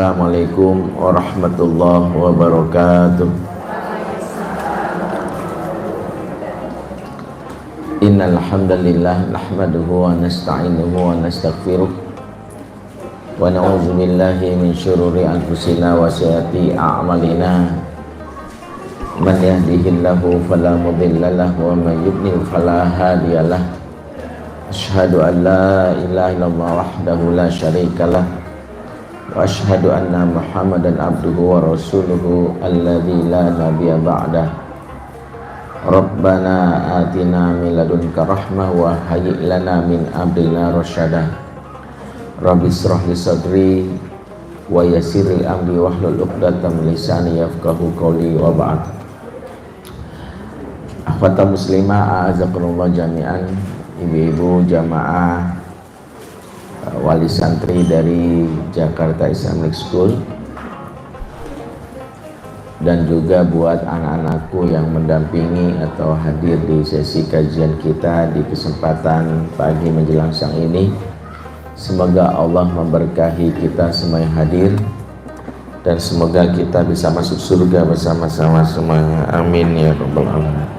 Assalamualaikum warahmatullahi wabarakatuh. Innal hamdalillah nahmaduhu wa nasta'inuhu wa nastaghfiruh wa na'udzu billahi min syururi anfusina wa sayyiati a'malina. Man yahdihillahu fala mudilla lahu wa man yudlil fala hadiyalah. Asyhadu an la ilaha illallah wahdahu la syarikalah wa asyhadu anna Muhammadan abduhu wa rasuluhu alladzi la nabiyya ba'dah. Rabbana atina min ladunka rahmah wa hayyi' lana min amrina rasyada. Rabbi shrah li sadri wa yassir li amri wahlul 'uqdatam min lisani yafqahu qawli wa ba'd. Akhwata muslimah a'azakumullah jami'an, ibu-ibu jamaah wali santri dari Jakarta Islamic School, dan juga buat anak-anakku yang mendampingi atau hadir di sesi kajian kita di kesempatan pagi menjelang siang ini. Semoga Allah memberkahi kita semua yang hadir dan semoga kita bisa masuk surga bersama-sama semuanya. Amin ya rabbal alamin.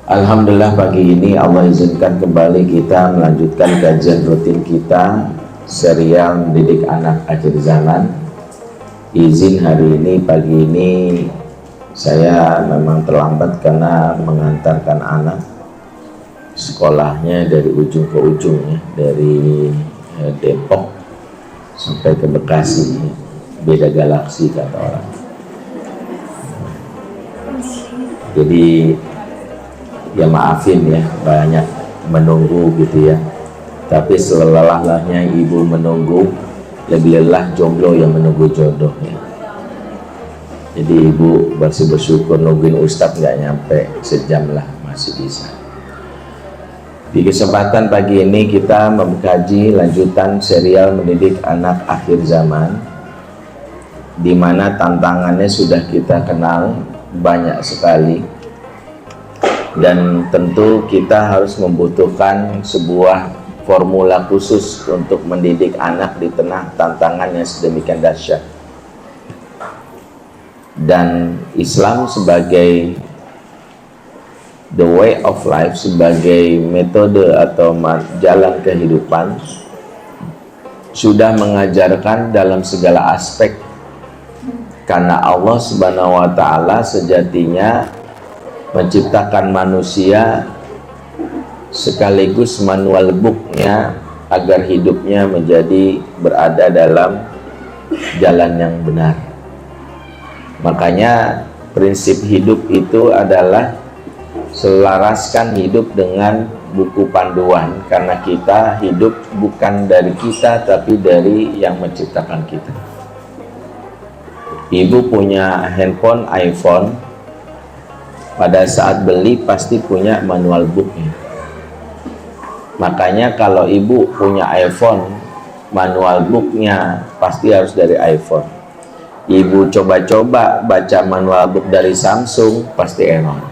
Alhamdulillah, pagi ini Allah izinkan kembali kita melanjutkan kajian rutin kita serial mendidik anak akhir zaman. Izin hari ini, pagi ini saya memang terlambat karena mengantarkan anak sekolahnya dari ujung ke ujung ya, dari Depok sampai ke Bekasi, beda galaksi kata orang. Jadi ya maafin ya, banyak menunggu gitu ya, tapi selelah-lelahnya ibu menunggu, lebih lelah jomblo yang menunggu jodoh ya. Jadi ibu masih bersyukur nungguin ustadz nggak nyampe sejam lah, masih bisa. Di kesempatan pagi ini kita mengkaji lanjutan serial mendidik anak akhir zaman, di mana tantangannya sudah kita kenal banyak sekali. Dan tentu kita harus membutuhkan sebuah formula khusus untuk mendidik anak di tengah tantangan yang sedemikian dahsyat. Dan Islam sebagai the way of life, sebagai metode atau jalan kehidupan, sudah mengajarkan dalam segala aspek, karena Allah Subhanahu wa ta'ala sejatinya menciptakan manusia sekaligus manual booknya agar hidupnya menjadi berada dalam jalan yang benar. Makanya prinsip hidup itu adalah selaraskan hidup dengan buku panduan, karena kita hidup bukan dari kita tapi dari yang menciptakan kita. Ibu punya handphone iPhone, pada saat beli pasti punya manual booknya. Makanya kalau ibu punya iPhone, manual booknya pasti harus dari iPhone. Ibu coba-coba baca manual book dari Samsung, pasti error.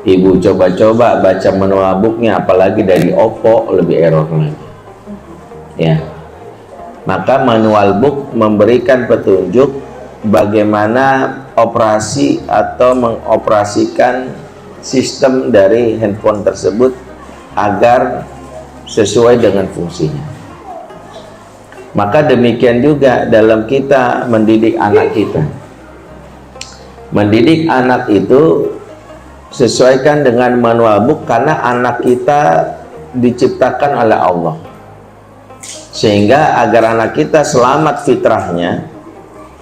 Ibu coba-coba baca manual booknya apalagi dari Oppo, lebih error lagi ya. Maka manual book memberikan petunjuk bagaimana operasi atau mengoperasikan sistem dari handphone tersebut agar sesuai dengan fungsinya. Maka demikian juga dalam kita mendidik anak kita. Mendidik anak itu sesuaikan dengan manual book, karena anak kita diciptakan oleh Allah. Sehingga agar anak kita selamat fitrahnya,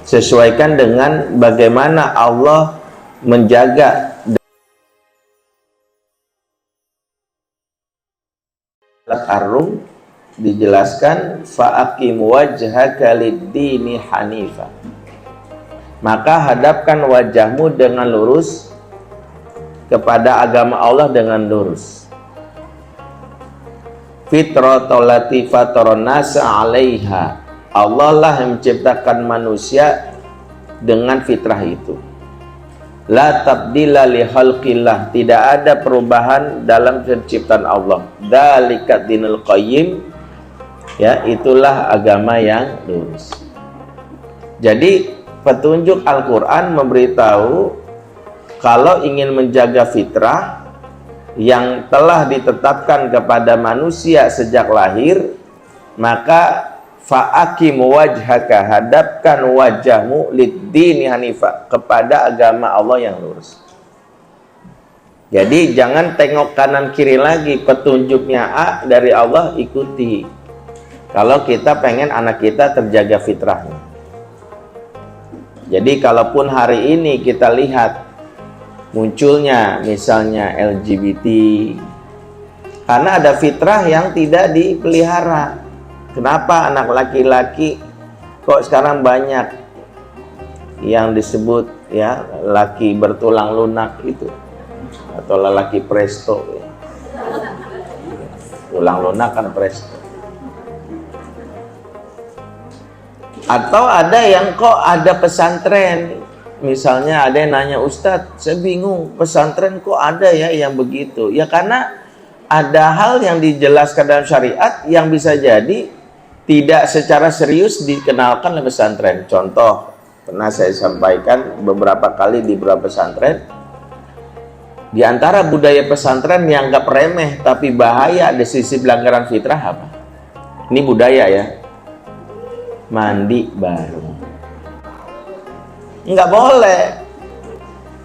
sesuaikan dengan bagaimana Allah menjaga. Ar-Rum dijelaskan fa'aqim wajhaka lid-dini hanifa, maka hadapkan wajahmu dengan lurus kepada agama Allah dengan lurus. Fitratallatii fataran nasa 'alaiha, Allah lah yang menciptakan manusia dengan fitrah itu. La tabdila li khalqillah, tidak ada perubahan dalam penciptaan Allah. Dzalika dinul qayyim, Ya, itulah agama yang lurus. Jadi petunjuk Al-Quran memberitahu kalau ingin menjaga fitrah yang telah ditetapkan kepada manusia sejak lahir, maka fa'akim wajhaka, hadapkan wajahmu lid-dini hanifah, kepada agama Allah yang lurus. Jadi jangan tengok kanan kiri lagi, petunjuknya A dari Allah ikuti. Kalau kita pengen anak kita terjaga fitrahnya. Jadi kalaupun hari ini kita lihat munculnya misalnya LGBT, karena ada fitrah yang tidak dipelihara. Kenapa anak laki-laki kok sekarang banyak yang disebut ya laki bertulang lunak itu, atau lelaki presto ya. Tulang lunak kan presto. Atau ada yang kok ada pesantren, misalnya ada yang nanya, Ustadz saya bingung pesantren kok ada ya yang begitu. Ya karena ada hal yang dijelaskan dalam syariat yang bisa jadi tidak secara serius dikenalkan oleh pesantren. Contoh, pernah saya sampaikan beberapa kali di beberapa pesantren, di antara budaya pesantren yang gak remeh tapi bahaya ada sisi pelanggaran fitrah apa? Ini budaya ya, mandi bareng. Nggak boleh.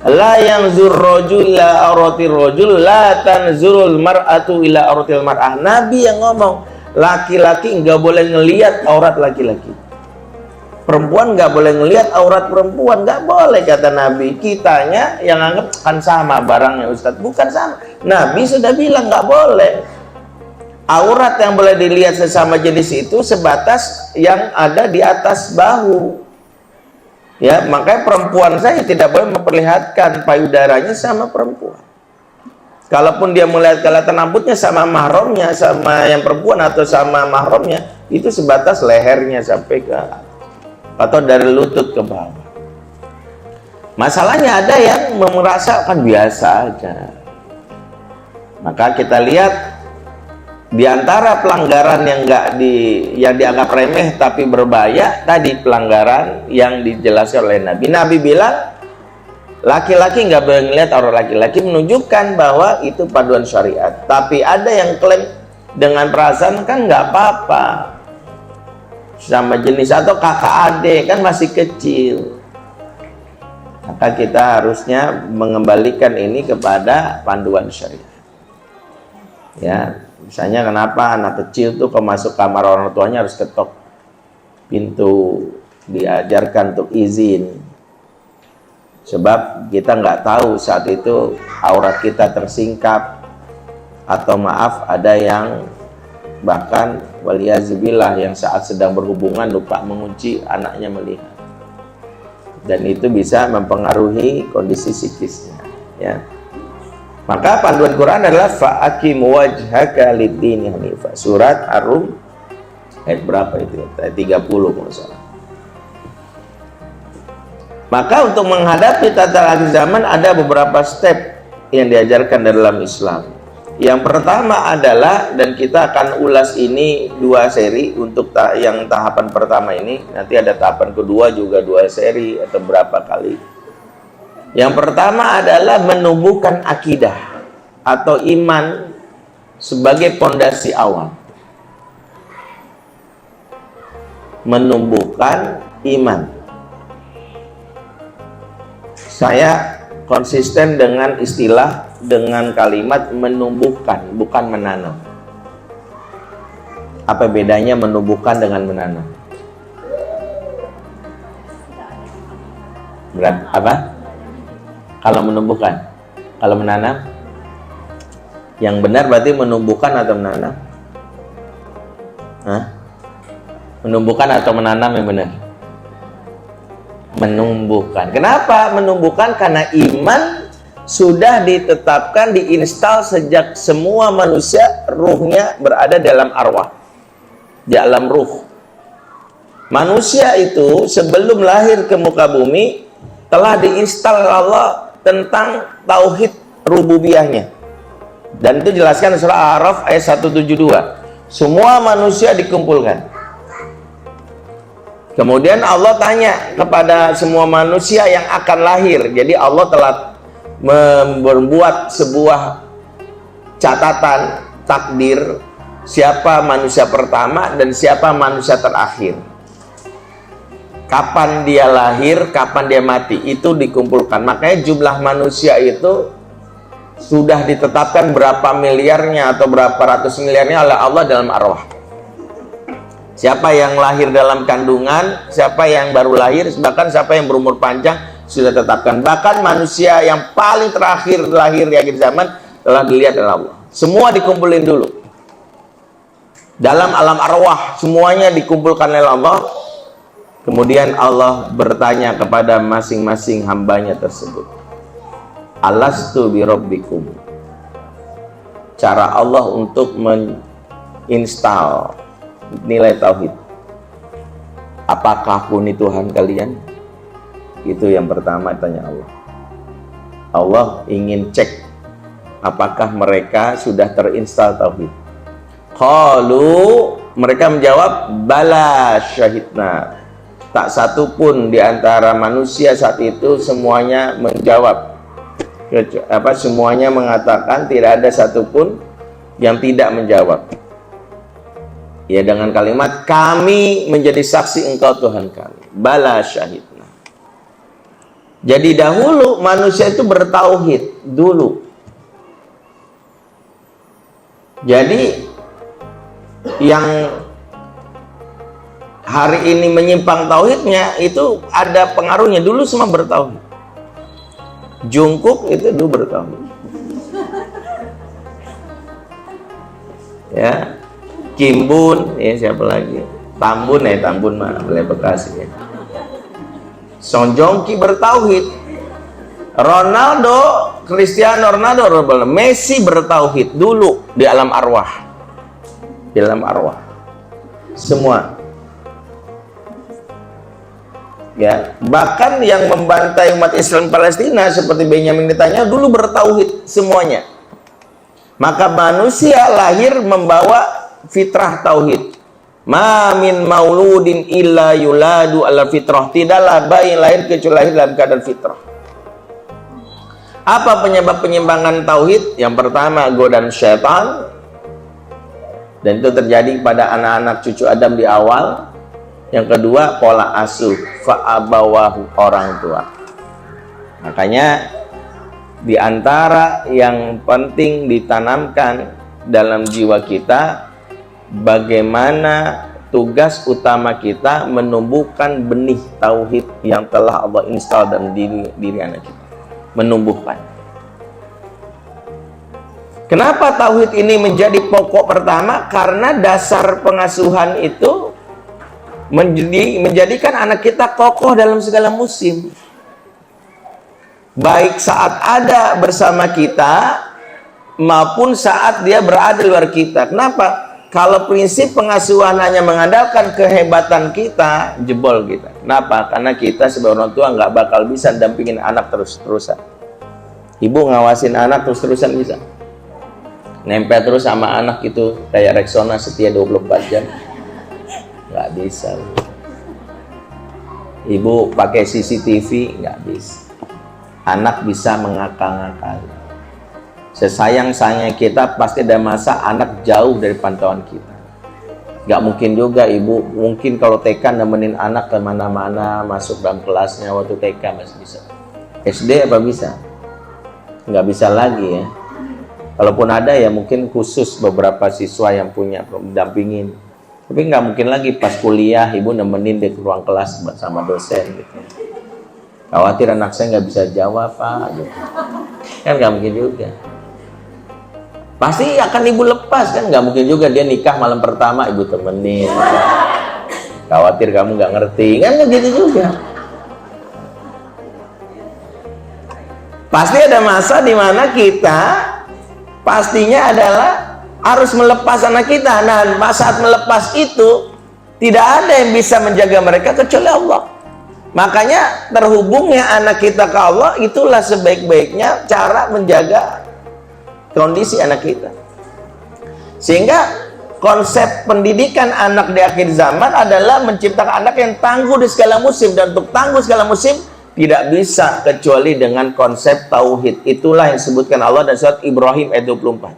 La yang zurrojul la auratir rojul la tanzurul mar'atu ila auratil mar'ah. Nabi yang ngomong, laki-laki nggak boleh ngelihat aurat laki-laki, perempuan nggak boleh ngelihat aurat perempuan, nggak boleh kata Nabi. Kitanya yang anggap kan sama barangnya Ustadz, bukan sama. Nabi sudah bilang nggak boleh. Aurat yang boleh dilihat sesama jenis itu sebatas yang ada di atas bahu. Ya, makanya perempuan saya tidak boleh memperlihatkan payudaranya sama perempuan. Kalaupun dia melihat kelihatan rambutnya sama mahramnya, sama yang perempuan atau sama mahramnya, itu sebatas lehernya sampai ke atau dari lutut ke bawah. Masalahnya ada yang merasakan biasa aja. Maka kita lihat di antara pelanggaran yang dianggap remeh tapi berbahaya tadi, pelanggaran yang dijelaskan oleh Nabi. Nabi bilang laki-laki nggak boleh melihat aurat laki-laki, menunjukkan bahwa itu paduan syariat. Tapi ada yang klaim dengan perasaan kan nggak apa-apa, sama jenis atau kakak adik kan masih kecil. Maka kita harusnya mengembalikan ini kepada panduan syariat. Ya, misalnya kenapa anak kecil tuh kalau masuk kamar orang tuanya harus ketok pintu, diajarkan untuk izin. Sebab kita nggak tahu saat itu aurat kita tersingkap, atau maaf ada yang bahkan waliyazubillah yang saat sedang berhubungan lupa mengunci, anaknya melihat, dan itu bisa mempengaruhi kondisi psikisnya ya. Maka panduan Quran adalah fa'akim wajhaka lid-dini hanifah. Surat Ar-Rum ayat berapa itu? Ayat 30 kalau salah. Maka untuk menghadapi tata akhir zaman ada beberapa step yang diajarkan dalam Islam. Yang pertama adalah, dan kita akan ulas ini 2 seri untuk yang tahapan pertama ini, nanti ada tahapan kedua juga 2 seri atau berapa kali. Yang pertama adalah menumbuhkan akidah atau iman sebagai pondasi awal. Menumbuhkan iman. Saya konsisten dengan istilah, dengan kalimat menumbuhkan, bukan menanam. Apa bedanya menumbuhkan dengan menanam? Berat apa? Kalau menumbuhkan, kalau menanam, yang benar berarti menumbuhkan atau menanam? Hah? Menumbuhkan atau menanam yang benar? Menumbuhkan. Kenapa menumbuhkan? Karena iman sudah ditetapkan, diinstal sejak semua manusia ruhnya berada dalam arwah, di alam ruh. Manusia itu sebelum lahir ke muka bumi telah diinstal Allah tentang tauhid rububiyahnya, dan itu jelaskan surah Araf ayat 172. Semua manusia dikumpulkan. Kemudian Allah tanya kepada semua manusia yang akan lahir. Jadi Allah telah membuat sebuah catatan takdir siapa manusia pertama dan siapa manusia terakhir. Kapan dia lahir, kapan dia mati, itu dikumpulkan. Makanya jumlah manusia itu sudah ditetapkan berapa miliarnya atau berapa ratus miliarnya oleh Allah dalam arwah. Siapa yang lahir dalam kandungan, siapa yang baru lahir, bahkan siapa yang berumur panjang sudah tetapkan. Bahkan manusia yang paling terakhir lahir di akhir zaman telah dilihat oleh Allah. Semua dikumpulin dulu. Dalam alam arwah semuanya dikumpulkan oleh Allah. Kemudian Allah bertanya kepada masing-masing hambanya tersebut, Alastu birabbikum. Cara Allah untuk menginstal nilai tauhid. Apakah aku ini Tuhan kalian? Itu yang pertama tanya Allah. Allah ingin cek apakah mereka sudah terinstal tauhid. Qalu, mereka menjawab, bala syahidna. Tak satu pun di antara manusia saat itu semuanya menjawab. Semuanya mengatakan, tidak ada satupun yang tidak menjawab. Ya, dengan kalimat kami menjadi saksi engkau Tuhan kami. Bala syahidna. Jadi dahulu manusia itu bertauhid dulu. Jadi yang hari ini menyimpang tauhidnya itu ada pengaruhnya. Dulu semua bertauhid. Jungkook itu dulu bertauhid. Ya, Kim Bun, ya siapa lagi? Tambun mah boleh Bekasi ya. Song Joong Ki bertauhid. Ronaldo, Cristiano Ronaldo, Messi bertauhid dulu di alam arwah. Di alam arwah. Semua. Ya, bahkan yang membantai umat Islam Palestina seperti Benyamin Netanyahu dulu bertauhid semuanya. Maka manusia lahir membawa fitrah tauhid. Ma min mauludin illa yuladu ala fitrah. Tidaklah bayi lahir kecuali lahir dalam keadaan fitrah. Apa penyebab penyimpangan tauhid? Yang pertama, godaan syaitan. Dan itu terjadi pada anak-anak cucu Adam di awal. Yang kedua, pola asuh, fa'abawahu, orang tua. Makanya di antara yang penting ditanamkan dalam jiwa kita, bagaimana tugas utama kita menumbuhkan benih tauhid yang telah Allah install dalam diri anak kita. Menumbuhkan. Kenapa tauhid ini menjadi pokok pertama? Karena dasar pengasuhan itu menjadikan anak kita kokoh dalam segala musim. Baik saat ada bersama kita maupun saat dia berada di luar kita. Kenapa? Kalau prinsip pengasuhan hanya mengandalkan kehebatan kita, jebol kita. Kenapa? Karena kita sebagai orang tua nggak bakal bisa dampingin anak terus-terusan. Ibu ngawasin anak terus-terusan bisa? Nempel terus sama anak itu kayak Rexona setia 24 jam? Nggak bisa. Ibu pakai CCTV? Nggak bisa. Anak bisa mengakal-ngakal. Sesayang-sayangnya kita pasti ada masa anak jauh dari pantauan kita. Nggak mungkin juga ibu, mungkin kalau TK nemenin anak kemana-mana, masuk dalam kelasnya waktu TK masih bisa. SD apa bisa? Nggak bisa lagi ya. Kalaupun ada ya mungkin khusus beberapa siswa yang punya dampingin. Tapi nggak mungkin lagi pas kuliah ibu nemenin di ruang kelas sama dosen gitu. Khawatir anak saya nggak bisa jawab Pak gitu. Kan nggak mungkin juga. Pasti akan ibu lepas kan, nggak mungkin juga dia nikah malam pertama ibu temenin. Khawatir kamu nggak ngerti kan, nggak gitu juga. Pasti ada masa di mana kita pastinya adalah harus melepas anak kita. Nah, saat melepas itu tidak ada yang bisa menjaga mereka kecuali Allah. Makanya terhubungnya anak kita ke Allah itulah sebaik-baiknya cara menjaga kondisi anak kita. Sehingga konsep pendidikan anak di akhir zaman adalah menciptakan anak yang tangguh di segala musim, dan untuk tangguh segala musim tidak bisa kecuali dengan konsep tauhid. Itulah yang disebutkan Allah dan surat Ibrahim ayat 24.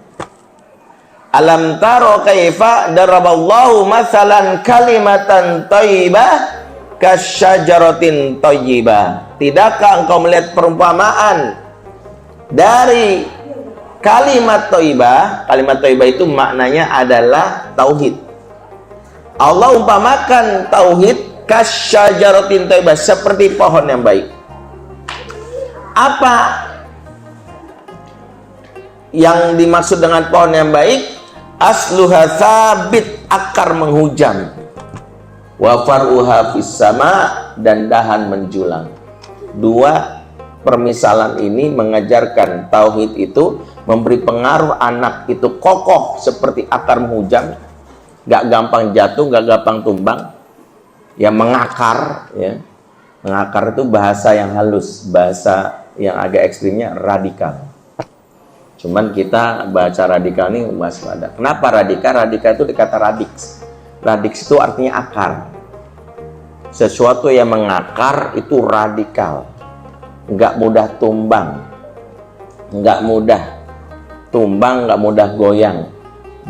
Alam taro kaifa daraballahu mathalan kalimatan thayyibah kasyajaratin thayyibah. Tidakkah engkau melihat perumpamaan dari kalimat thayyibah? Kalimat thayyibah itu maknanya adalah tauhid. Allah umpamakan tauhid kasyajaratin thayyibah, seperti pohon yang baik. Apa yang dimaksud dengan pohon yang baik? Asluha sabit, akar menghujam, wa far'uha fis sama, dan dahan menjulang. Dua permisalan ini mengajarkan tauhid itu memberi pengaruh anak itu kokoh seperti akar menghujam, gak gampang jatuh, gak gampang tumbang, ya mengakar, ya. Mengakar itu bahasa yang halus, bahasa yang agak ekstrimnya radikal. Cuman kita baca radikal ini waspada. Kenapa radikal? Radikal itu dikata radix. Radix itu artinya akar. Sesuatu yang mengakar itu radikal. Nggak mudah tumbang. Nggak mudah tumbang, nggak mudah goyang.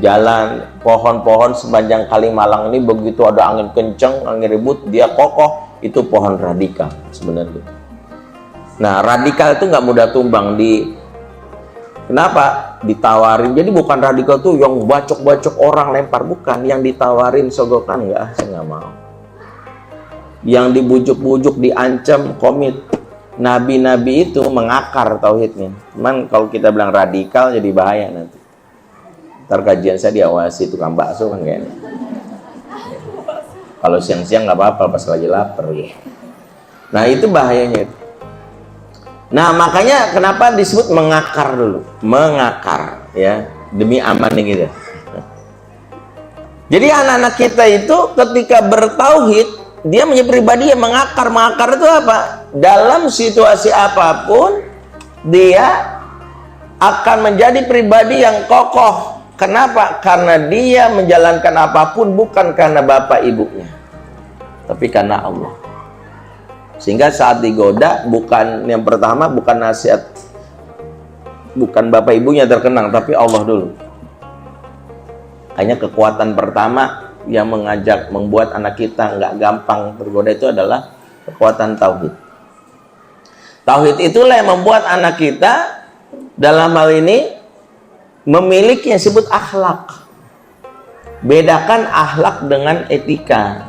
Jalan pohon-pohon sepanjang Kalimalang ini begitu ada angin kenceng, angin ribut, dia kokoh. Itu pohon radikal sebenarnya. Nah, radikal itu nggak mudah tumbang. Kenapa? Ditawarin. Jadi bukan radikal tuh yang bacok-bacok orang lempar, bukan. Yang ditawarin sogokan, enggak, saya nggak mau. Yang dibujuk-bujuk, diancam, komit. Nabi-nabi itu mengakar tauhidnya. Cuman kalau kita bilang radikal jadi bahaya nanti. Ntar kajian saya diawasi tukang bakso kan kayaknya. Kalau siang-siang nggak apa-apa, pas lagi lapar ya. Nah itu bahayanya itu. Nah makanya kenapa disebut mengakar dulu, mengakar ya, demi aman gitu. Jadi anak-anak kita itu ketika bertauhid, dia menjadi pribadi yang mengakar. Mengakar itu apa? Dalam situasi apapun dia akan menjadi pribadi yang kokoh. Kenapa? Karena dia menjalankan apapun bukan karena bapak ibunya, tapi karena Allah. Sehingga saat digoda, bukan yang pertama, bukan nasihat, bukan bapak ibunya terkenang, tapi Allah dulu. Hanya kekuatan pertama yang mengajak, membuat anak kita nggak gampang tergoda itu adalah kekuatan tauhid. Tauhid itulah yang membuat anak kita dalam hal ini memiliki yang disebut akhlak. Bedakan akhlak dengan etika.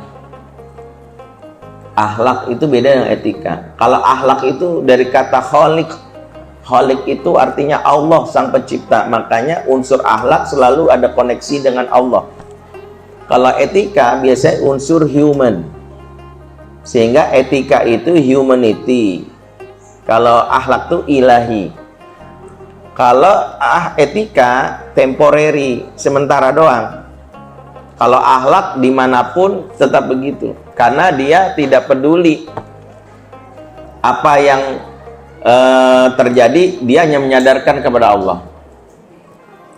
Akhlak itu beda dengan etika. Kalau akhlak itu dari kata khaliq. Khaliq itu artinya Allah sang pencipta. Makanya unsur akhlak selalu ada koneksi dengan Allah. Kalau etika biasanya unsur human. Sehingga etika itu humanity. Kalau akhlak itu ilahi. Kalau etika temporary, sementara doang. Kalau akhlak dimanapun tetap begitu. Karena dia tidak peduli apa yang terjadi, dia hanya menyadarkan kepada Allah.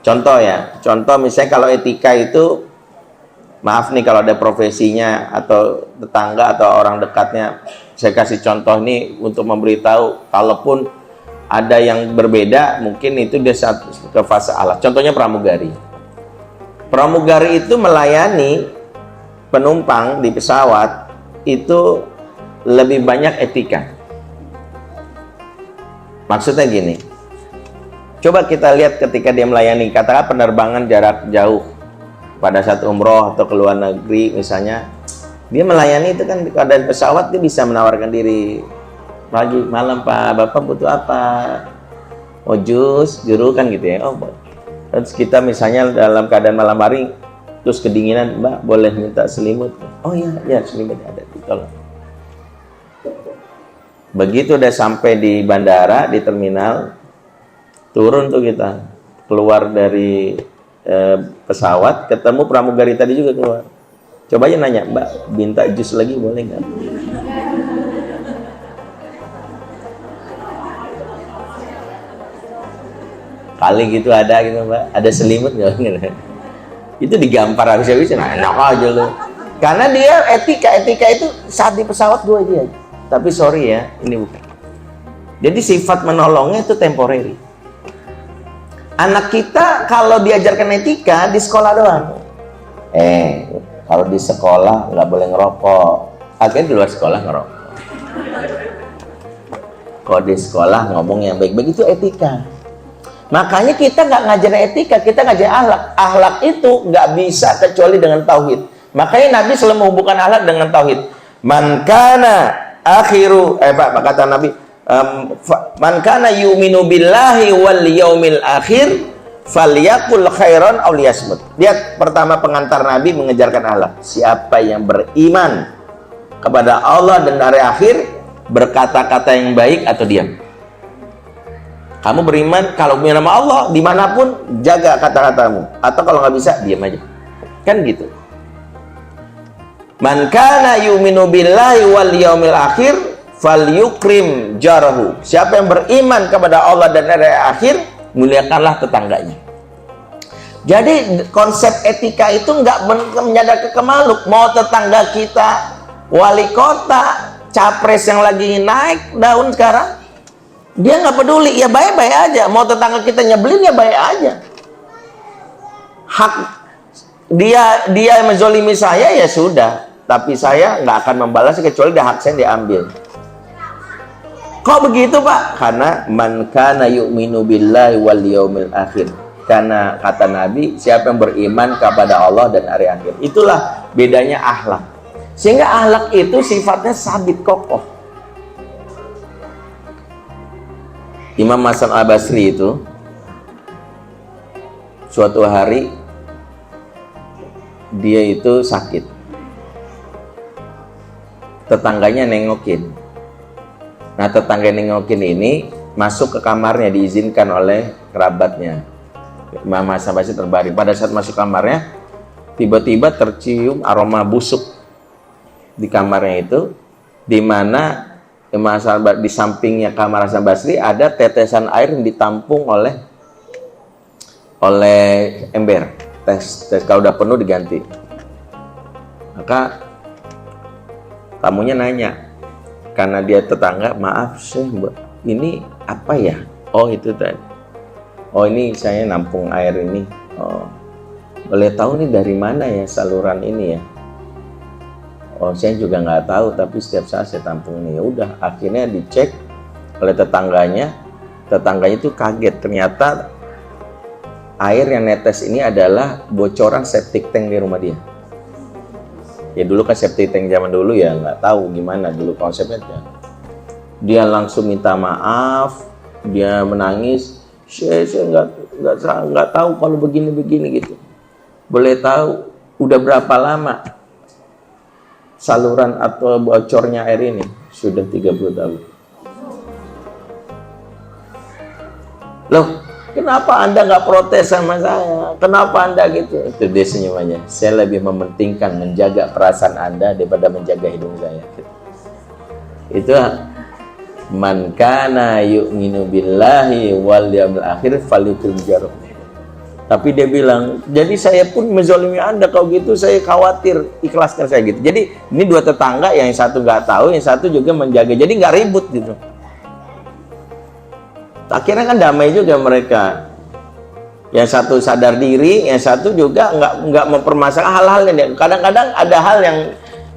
Contoh ya, contoh misalnya kalau etika itu, maaf nih kalau ada profesinya atau tetangga atau orang dekatnya, saya kasih contoh ini untuk memberitahu, kalaupun ada yang berbeda, mungkin itu dia ke fase Allah. Contohnya pramugari. Pramugari itu melayani penumpang di pesawat itu lebih banyak etika. Maksudnya gini, coba kita lihat ketika dia melayani, katakan penerbangan jarak jauh pada saat umroh atau ke luar negeri misalnya, dia melayani itu kan di keadaan pesawat, dia bisa menawarkan diri. Pagi, malam Pak, Bapak butuh apa? Oh jus, juru kan gitu ya. Oh, terus kita misalnya dalam keadaan malam hari terus kedinginan, Mbak boleh minta selimut? Oh iya, ya selimut ada, tolong. Begitu udah sampai di bandara, di terminal, turun tuh kita, keluar dari pesawat, ketemu pramugari tadi juga keluar. Coba aja nanya, Mbak minta jus lagi boleh nggak? Kali gitu ada gitu Mbak, ada selimut nggak? Itu digampar habis-habisan, enak aja lu. Karena dia etika itu saat di pesawat gue aja. Tapi sorry ya, ini bukan. Jadi sifat menolongnya itu temporary. Anak kita kalau diajarkan etika di sekolah doang. Kalau di sekolah nggak boleh ngerokok. Akhirnya di luar sekolah ngerokok. Kalau di sekolah ngomong yang baik-baik itu etika. Makanya kita nggak ngajarin etika, kita ngajarin akhlak. Akhlak itu nggak bisa kecuali dengan tauhid. Makanya Nabi selalu menghubungkan akhlak dengan tauhid. Man kana akhiru, kata Nabi, man kana yu'minu billahi wal yaumil akhir falyakul khairan aw liyasmut. Lihat pertama pengantar Nabi mengejarkan akhlak. Siapa yang beriman kepada Allah dan hari akhir, berkata-kata yang baik atau diam. Kamu beriman, kalau punya nama Allah, dimanapun, jaga kata-katamu. Atau kalau nggak bisa, diam aja. Kan gitu. Man kana yu'minu billahi wal yaumil akhir, falyukrim jarahu. Siapa yang beriman kepada Allah dan hari akhir, muliakanlah tetangganya. Jadi konsep etika itu nggak menyadar ke makhluk. Mau tetangga kita, wali kota, capres yang lagi naik daun sekarang, dia nggak peduli, ya baik-baik aja. Mau tetangga kita nyebelin, ya baik aja. Hak dia menzolimi saya, ya sudah. Tapi saya nggak akan membalas kecuali hak saya diambil. Kok begitu, Pak? Karena man kana yu'minu billahi wal yaumil akhir. Karena kata Nabi, siapa yang beriman kepada Allah dan hari akhir. Itulah bedanya akhlak. Sehingga akhlak itu sifatnya sabit kokoh. Imam Hasan Al-Basri itu suatu hari dia itu sakit. Tetangganya nengokin. Nah, tetangga nengokin ini masuk ke kamarnya, diizinkan oleh kerabatnya. Imam Hasan Al-Basri terbaring. Pada saat masuk kamarnya, tiba-tiba tercium aroma busuk di kamarnya itu, di mana di sampingnya kamar Hasan Basri ada tetesan air yang ditampung oleh ember. Kalau udah penuh diganti. Maka tamunya nanya, karena dia tetangga, maaf Syekh, ini apa ya? Oh itu tadi. Oh ini saya nampung air ini. Oh, boleh tahu nih dari mana ya saluran ini ya? Oh saya juga nggak tahu, tapi setiap saat saya tampung nih. Ya udah, akhirnya dicek oleh tetangganya itu kaget, ternyata air yang netes ini adalah bocoran septic tank di rumah dia. Ya dulu kan septic tank zaman dulu ya nggak tahu gimana dulu konsepnya. Dia langsung minta maaf, dia menangis. Saya nggak tahu kalau begini gitu. Boleh tahu udah berapa lama saluran atau bocornya air ini? Sudah 30 tahun. Loh, kenapa Anda nggak protes sama saya? Kenapa Anda gitu? Itu dia senyumannya. Saya lebih mementingkan menjaga perasaan Anda daripada menjaga hidung saya. Itu man kana yu'minu billahi wal yaumil akhir falyukrim jarahu. Tapi dia bilang, jadi saya pun menzalimi Anda, kalau gitu saya khawatir, ikhlaskan saya gitu. Jadi ini dua tetangga, yang satu nggak tahu, yang satu juga menjaga, jadi nggak ribut gitu. Akhirnya kan damai juga mereka. Yang satu sadar diri, yang satu juga nggak mempermasalahkan hal-hal yang kadang-kadang ada hal yang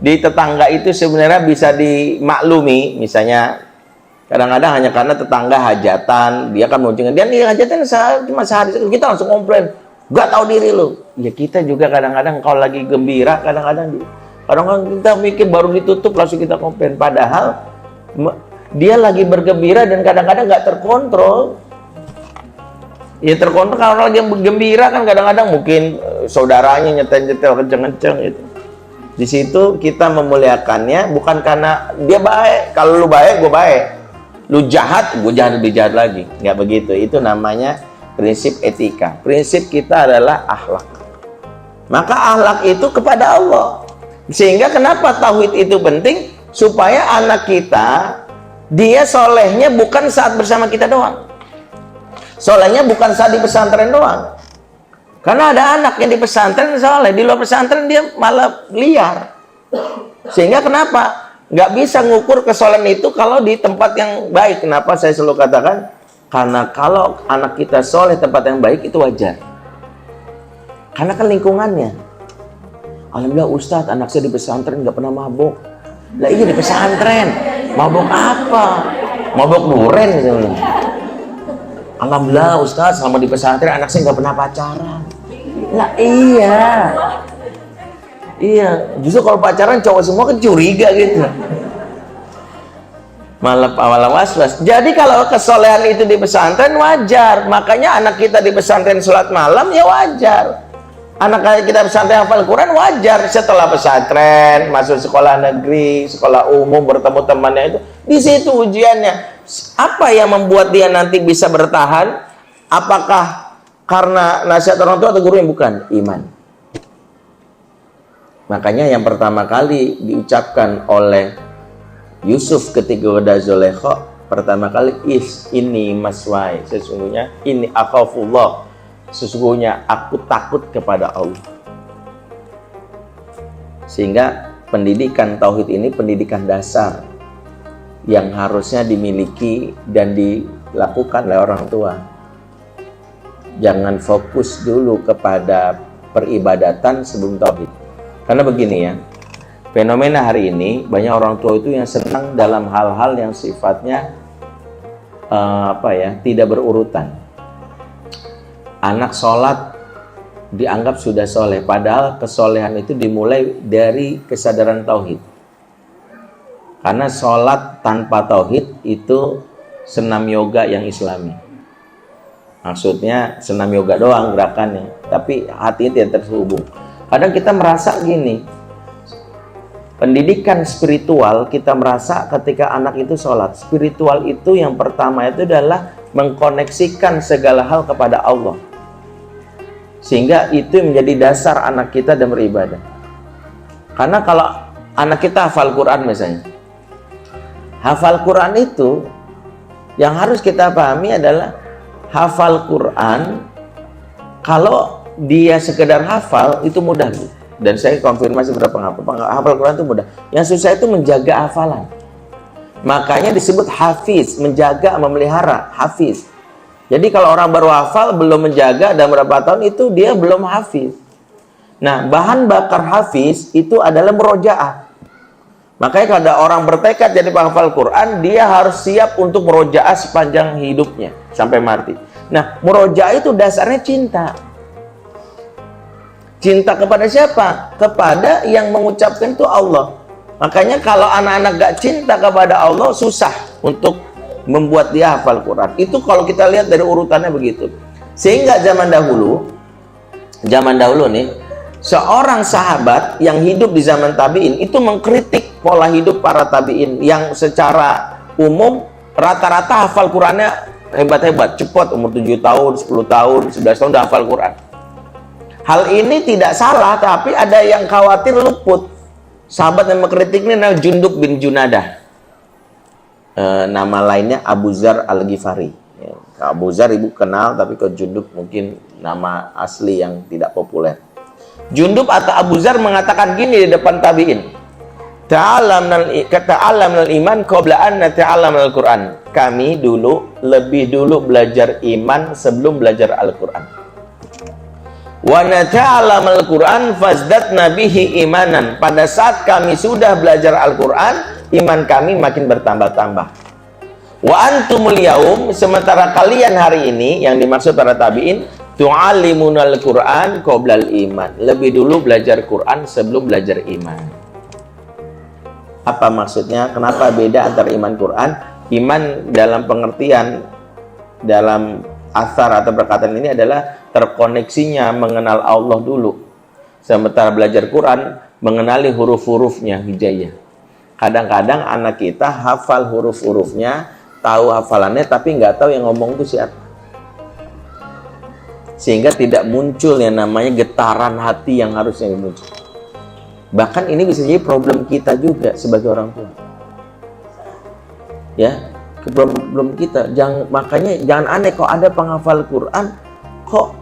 di tetangga itu sebenarnya bisa dimaklumi. Misalnya kadang-kadang hanya karena tetangga hajatan, dia kan mau dia nih hajatan cuma sehari, kita langsung komplain, gak tahu diri lo. Ya kita juga kadang-kadang kalau lagi gembira, kadang-kadang kita mikir baru ditutup langsung kita komplain, padahal dia lagi bergembira dan kadang-kadang gak terkontrol. Ya terkontrol kalau dia gembira kan kadang-kadang mungkin saudaranya nyetel-nyetel kenceng-kenceng itu. Di situ kita memuliakannya bukan karena dia baik. Kalau lu baik, gue baik. Lu jahat, gue jahat lebih jahat lagi. Nggak begitu. Itu namanya prinsip etika. Prinsip kita adalah akhlak. Maka akhlak itu kepada Allah. Sehingga kenapa tauhid itu penting? Supaya anak kita, dia solehnya bukan saat bersama kita doang. Solehnya bukan saat di pesantren doang. Karena ada anak yang di pesantren soleh, di luar pesantren dia malah liar. Sehingga kenapa? Nggak bisa ngukur kesolehan itu kalau di tempat yang baik. Kenapa saya selalu katakan? Karena kalau anak kita soleh tempat yang baik itu wajar. Karena kan lingkungannya. Alhamdulillah Ustadz, anak saya di pesantren nggak pernah mabuk. Lah iya di pesantren, mabuk apa? Mabuk duren misalnya. Alhamdulillah Ustadz, selama di pesantren anak saya nggak pernah pacaran. Lah iya. Iya, justru kalau pacaran cowok semua kan curiga gitu. Malah was-was. Jadi kalau kesolehan itu di pesantren wajar. Makanya anak kita di pesantren sholat malam ya wajar. Anak kita pesantren hafal Quran wajar. Setelah pesantren masuk sekolah negeri, sekolah umum, bertemu temannya itu, di situ ujiannya. Apa yang membuat dia nanti bisa bertahan? Apakah karena nasihat orang tua atau guru yang bukan? Iman. Makanya yang pertama kali diucapkan oleh Yusuf ketika udah Zulaikha, pertama kali ini maswai, sesungguhnya ini akhafullah, sesungguhnya aku takut kepada Allah. Sehingga pendidikan tauhid ini pendidikan dasar yang harusnya dimiliki dan dilakukan oleh orang tua. Jangan fokus dulu kepada peribadatan sebelum tauhid. Karena begini ya, fenomena hari ini banyak orang tua itu yang senang dalam hal-hal yang sifatnya tidak berurutan. Anak sholat dianggap sudah soleh, padahal kesolehan itu dimulai dari kesadaran tauhid. Karena sholat tanpa tauhid itu senam yoga yang islami. Maksudnya senam yoga doang gerakannya, tapi hatinya tidak terhubung. Kadang kita merasa gini, pendidikan spiritual kita merasa ketika anak itu sholat. Spiritual itu yang pertama itu adalah mengkoneksikan segala hal kepada Allah. Sehingga itu menjadi dasar anak kita dan beribadah. Karena kalau anak kita hafal Quran misalnya, hafal Quran itu yang harus kita pahami adalah hafal Quran, kalau dia sekedar hafal itu mudah, Bu. Dan saya konfirmasi berapa hafal Quran itu mudah. Yang susah itu menjaga hafalan. Makanya disebut hafiz, menjaga, memelihara, hafiz. Jadi kalau orang baru hafal belum menjaga dalam beberapa tahun itu dia belum hafiz. Nah, bahan bakar hafiz itu adalah murojaah. Makanya kalau ada orang bertekad jadi penghafal Quran, dia harus siap untuk murojaah sepanjang hidupnya sampai mati. Nah, murojaah itu dasarnya cinta. Cinta kepada siapa? Kepada yang mengucapkan itu Allah. Makanya kalau anak-anak gak cinta kepada Allah, susah untuk membuat dia hafal Quran. Itu kalau kita lihat dari urutannya begitu. Sehingga zaman dahulu nih, seorang sahabat yang hidup di zaman tabi'in itu mengkritik pola hidup para tabi'in yang secara umum rata-rata hafal Qurannya hebat-hebat, cepat, umur 7 tahun, 10 tahun, 11 tahun udah hafal Quran. Hal ini tidak salah, tapi ada yang khawatir luput. Sahabat yang mengkritik ini adalah Jundub bin Junadah. Nama lainnya Abu Zar Al-Ghifari. Ya, Abu Zar ibu kenal, tapi kalau Jundub mungkin nama asli yang tidak populer. Jundub atau Abu Zar mengatakan gini di depan tabi'in. Ta'allamnal iman qabla an nata'allamnal Qur'an. Kami lebih dulu belajar iman sebelum belajar Al-Qur'an. Wa nata'allamal Qur'an fazdatna bihi imanan. Pada saat kami sudah belajar Al-Qur'an, iman kami makin bertambah-tambah. Wa antumul yaum, sementara kalian hari ini yang dimaksud para tabi'in, tu'allimunal Qur'an qoblal iman. Lebih dulu belajar Quran sebelum belajar iman. Apa maksudnya? Kenapa beda antara iman Quran? Iman dalam pengertian dalam asar atau perkataan ini adalah terkoneksinya mengenal Allah dulu. Sementara belajar Quran mengenali huruf-hurufnya, hijayah. Kadang-kadang anak kita hafal huruf-hurufnya, tahu hafalannya, tapi nggak tahu yang ngomong itu siapa. Sehingga tidak muncul yang namanya getaran hati yang harusnya muncul. Bahkan ini bisa jadi problem kita juga sebagai orang tua. Ya, problem kita. Makanya jangan aneh kok ada penghafal Quran kok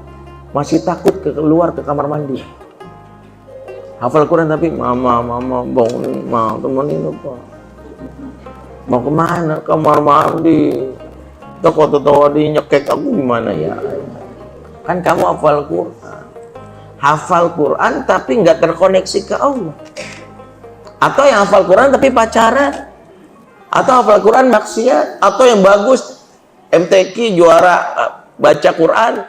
masih takut keluar ke kamar mandi. Hafal Quran tapi mama bangunin, temenin apa? Mau kemana? Kamar mandi. Toko di nyekek aku gimana ya? Kan kamu hafal Quran. Hafal Quran tapi nggak terkoneksi ke Allah. Atau yang hafal Quran tapi pacaran. Atau hafal Quran maksiat. Atau yang bagus MTQ juara baca Quran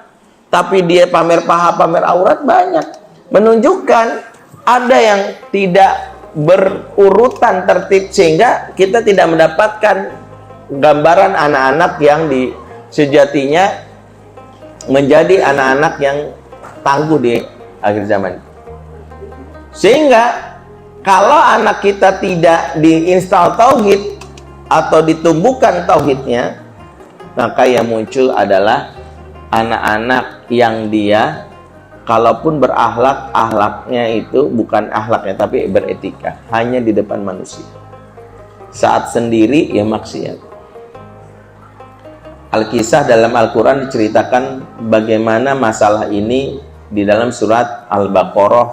tapi dia pamer paha, pamer aurat, banyak. Menunjukkan ada yang tidak berurutan tertib sehingga kita tidak mendapatkan gambaran anak-anak yang sejatinya menjadi anak-anak yang tangguh di akhir zaman. Sehingga kalau anak kita tidak diinstal tauhid atau ditumbuhkan tauhidnya, maka yang muncul adalah anak-anak yang dia kalaupun berakhlak, akhlaknya itu bukan akhlaknya tapi beretika, hanya di depan manusia. Saat sendiri ya maksiat. Al-Kisah dalam Al-Quran diceritakan bagaimana masalah ini di dalam surat Al-Baqarah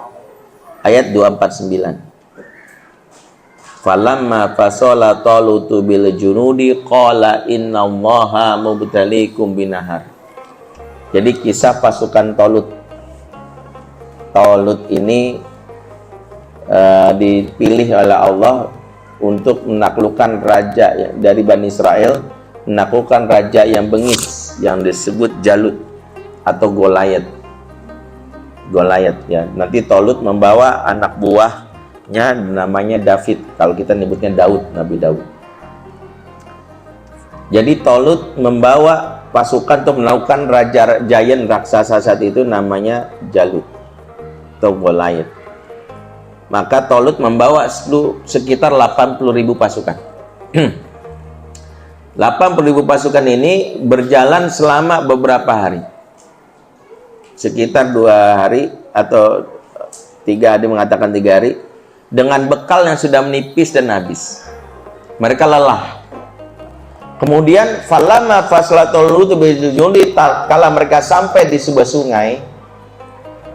ayat 249. Falamma fasala Talutu bil junudi qala innallaha mubtaliikum binahar. Jadi kisah pasukan Talut ini dipilih oleh Allah untuk menaklukkan raja dari Bani Israel, menaklukkan raja yang bengis yang disebut Jalut atau Goliat ya. Nanti Talut membawa anak buahnya namanya David, kalau kita nyebutnya Daud, Nabi Daud. Jadi Talut membawa pasukan untuk melakukan raja giant raksasa saat itu namanya Jalut atau Goliat. Maka Talut membawa sekitar 80.000 pasukan. 80.000 pasukan ini berjalan selama beberapa hari, sekitar 2 hari atau 3, ada mengatakan 3 hari, dengan bekal yang sudah menipis dan habis. Mereka lelah. Kemudian falamma faslatul bijundi, kala mereka sampai di sebuah sungai.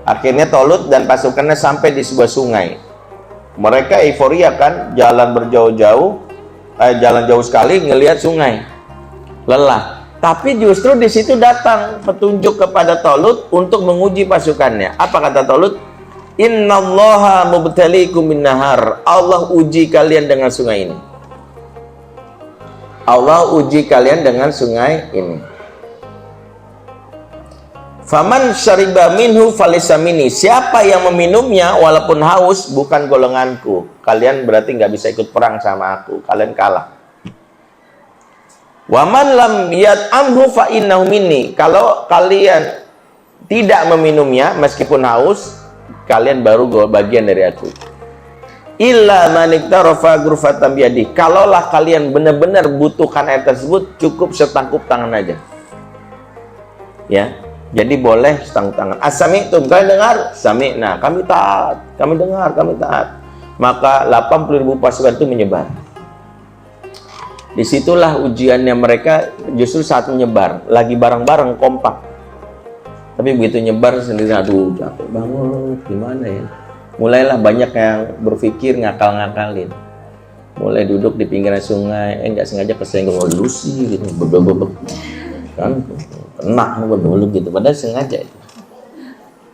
Akhirnya Talut dan pasukannya sampai di sebuah sungai. Mereka euforia kan, jalan berjauh-jauh, jalan jauh sekali ngelihat sungai. Lelah. Tapi justru di situ datang petunjuk kepada Talut untuk menguji pasukannya. Apa kata Talut? Innallaha mubtaliikum binnahar. Allah uji kalian dengan sungai ini. Allah uji kalian dengan sungai ini. Faman syariba minhu falaysa minni. Siapa yang meminumnya walaupun haus bukan golonganku. Kalian berarti nggak bisa ikut perang sama aku. Kalian kalah. Waman lam yat'amhu fa innahu minni. Kalau kalian tidak meminumnya meskipun haus, kalian baru bagian dari aku. Illa man iktarafa ghurfatan biyadi. Kalaulah kalian benar-benar butuhkan air tersebut, cukup setangkup tangan aja. Ya. Jadi boleh setangkup tangan. As-sami'tum, kalian dengar? Sami'na, kami taat. Kami dengar, kami taat. Maka 80.000 pasukan itu menyebar. Disitulah ujiannya mereka, justru saat menyebar. Lagi bareng-bareng, kompak. Tapi begitu nyebar sendiri, aduh capek banget, gimana ya. Mulailah banyak yang berpikir ngakal-ngakalin. Mulai duduk di pinggiran sungai, nggak sengaja kesenggol dulu sih, gitu. Bebek-bebek. Kan kena dulu gitu, padahal sengaja itu.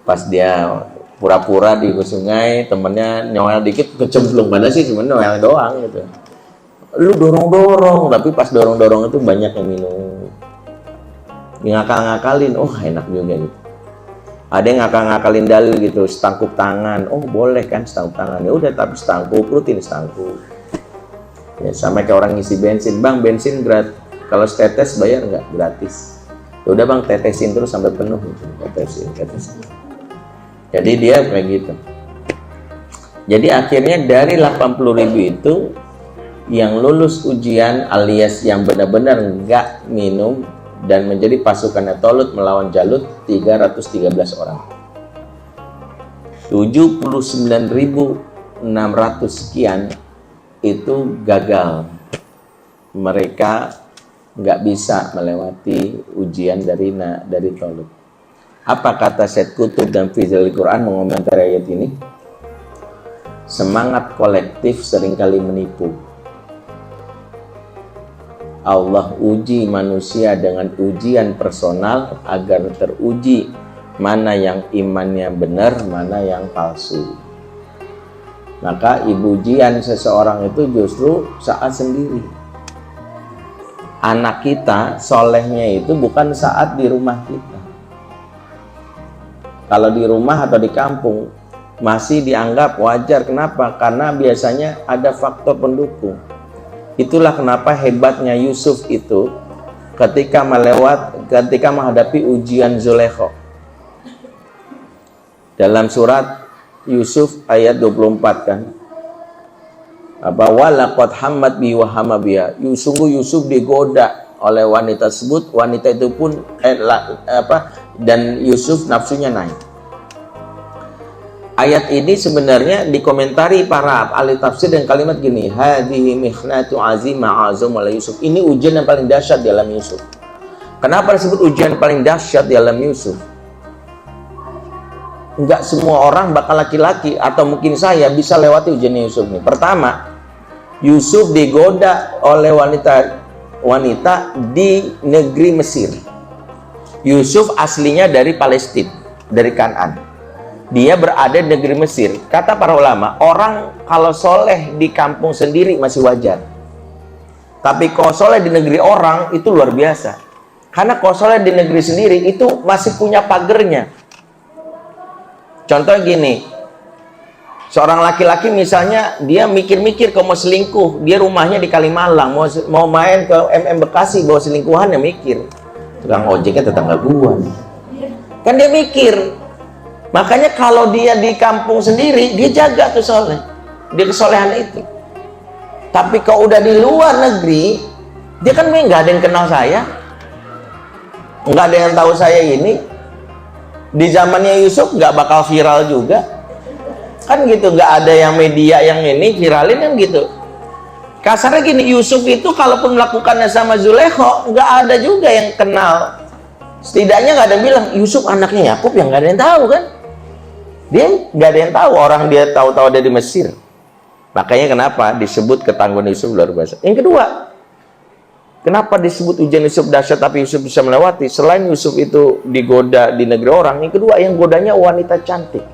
Pas dia pura-pura di sungai, temennya nyoel dikit kecemplung, padahal sih cuma nyoel doang gitu. Lu dorong-dorong, tapi pas dorong-dorong itu banyak yang minum. Ngakal-ngakalin, oh enak juga gitu. Ada yang ngakal-ngakalin dalil gitu, setangkup tangan, oh boleh kan setangkup tangan, ya udah tapi setangkup, rutin setangkup. Ya sama kayak orang ngisi bensin, bang bensin gratis, kalau setetes bayar nggak? Gratis. Ya udah bang tetesin terus sampai penuh gitu. Tetesin. Jadi dia kayak gitu. Jadi akhirnya dari 80.000 itu yang lulus ujian alias yang benar-benar nggak minum dan menjadi pasukannya Talut melawan Jalut 313 orang. 79.600 sekian itu gagal. Mereka nggak bisa melewati ujian dari Talut. Apa kata Syed Qutb dan Fizil Quran mengomentari ayat ini? Semangat kolektif seringkali menipu. Allah uji manusia dengan ujian personal agar teruji mana yang imannya benar, mana yang palsu. Maka ujian seseorang itu justru saat sendiri. Anak kita solehnya itu bukan saat di rumah kita. Kalau di rumah atau di kampung masih dianggap wajar. Kenapa? Karena biasanya ada faktor pendukung. Itulah kenapa hebatnya Yusuf itu ketika menghadapi ujian Zulaikha. Dalam surat Yusuf ayat 24 kan. Walaqad hammat bi wa hamma biha. Sungguh Yusuf digoda oleh wanita tersebut. Wanita itu pun dan Yusuf nafsunya naik. Ayat ini sebenarnya dikomentari para ahli tafsir dengan kalimat gini, hadhihi mihnatu azimah azam ala Yusuf. Ini ujian yang paling dahsyat di alam Yusuf. Kenapa disebut ujian paling dahsyat di alam Yusuf? Enggak semua orang bakal laki-laki atau mungkin saya bisa lewati ujian Yusuf ini. Pertama, Yusuf digoda oleh wanita di negeri Mesir. Yusuf aslinya dari Palestina, dari Kanaan. Dia berada di negeri Mesir. Kata para ulama, orang kalau soleh di kampung sendiri masih wajar. Tapi kalau soleh di negeri orang itu luar biasa. Karena kalau soleh di negeri sendiri itu masih punya pagernya. Contohnya gini, seorang laki-laki misalnya dia mikir-mikir kalau mau selingkuh, dia rumahnya di Kalimalang, mau main ke Bekasi bawa selingkuhannya mikir. Tukang ojeknya tetangga gua nih. Kan dia mikir. Makanya kalau dia di kampung sendiri, dia jaga tuh soleh, dia kesolehan itu. Tapi kalau udah di luar negeri, dia kan nggak ada yang kenal saya, nggak ada yang tahu saya ini. Di zamannya Yusuf nggak bakal viral juga, kan gitu. Nggak ada yang media yang ini viralin kan gitu. Kasarnya gini, Yusuf itu kalaupun melakukannya sama Zulaikha, nggak ada juga yang kenal. Setidaknya nggak ada yang bilang Yusuf anaknya Yakub, yang nggak ada yang tahu kan. Dia nggak ada yang tahu, orang dia tahu-tahu ada di Mesir. Makanya kenapa disebut ketangguhan Yusuf luar biasa. Yang kedua, kenapa disebut ujian Yusuf dahsyat tapi Yusuf bisa melewati? Selain Yusuf itu digoda di negeri orang, yang kedua yang godanya wanita cantik.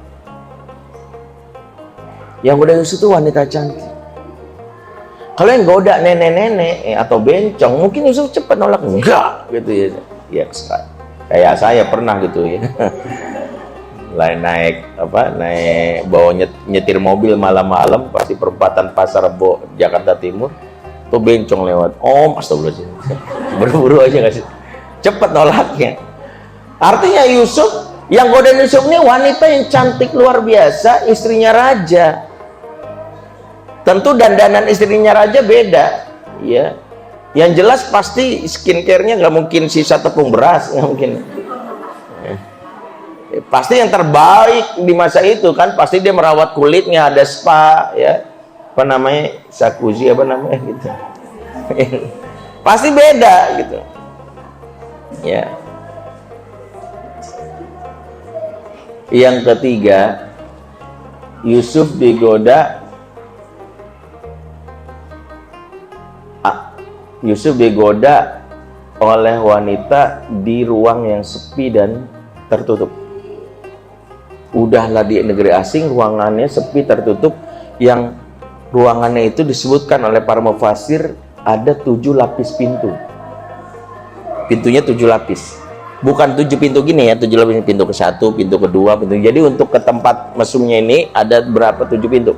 Yang goda Yusuf itu wanita cantik. Kalau yang goda nenek-nenek atau bencong, mungkin Yusuf cepat nolak. Enggak gitu ya. Ya kayak saya pernah gitu ya. naik bawa nyetir mobil malam-malam pasti perempatan Pasar Rebo Jakarta Timur tuh bencong lewat, astagfirullahaladzim, buru-buru aja nggak sih, cepet nolaknya. Artinya Yusuf, yang godain Yusuf ini wanita yang cantik luar biasa, istrinya raja. Tentu dandanan istrinya raja beda ya, yang jelas pasti skincare-nya nggak mungkin sisa tepung beras, nggak mungkin. Pasti yang terbaik di masa itu kan, pasti dia merawat kulitnya, ada spa ya, jacuzzi gitu. Pasti beda gitu ya. Yang ketiga, Yusuf digoda oleh wanita di ruang yang sepi dan tertutup. Udahlah di negeri asing, ruangannya sepi tertutup, yang ruangannya itu disebutkan oleh para mufasir ada 7 lapis pintu. Pintunya 7 lapis, bukan 7 pintu gini ya, 7 lapis, pintu ke 1, pintu kedua, pintu. Jadi untuk ke tempat mesumnya ini ada berapa 7 pintu,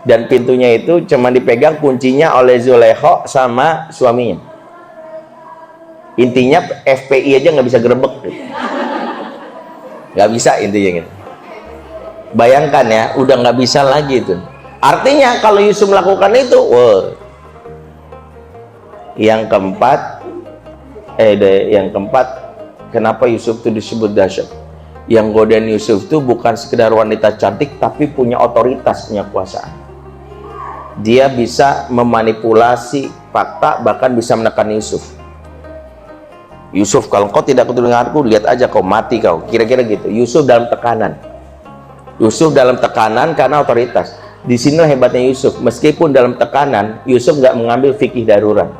dan pintunya itu cuma dipegang kuncinya oleh Zulaikha sama suaminya. Intinya FPI aja nggak bisa gerebek, nggak bisa intinya gitu. Bayangkan ya, udah nggak bisa lagi itu. Artinya kalau Yusuf melakukan itu, yang keempat, kenapa Yusuf itu disebut dahsyat? Yang godain Yusuf itu bukan sekedar wanita cantik, tapi punya otoritas, punya kuasaan. Dia bisa memanipulasi fakta, bahkan bisa menekan Yusuf. Yusuf, kalau kau tidak denganku, lihat aja kau mati kau. Kira-kira gitu. Yusuf dalam tekanan. Yusuf dalam tekanan karena otoritas. Di sini hebatnya Yusuf. Meskipun dalam tekanan, Yusuf nggak mengambil fikih darurat.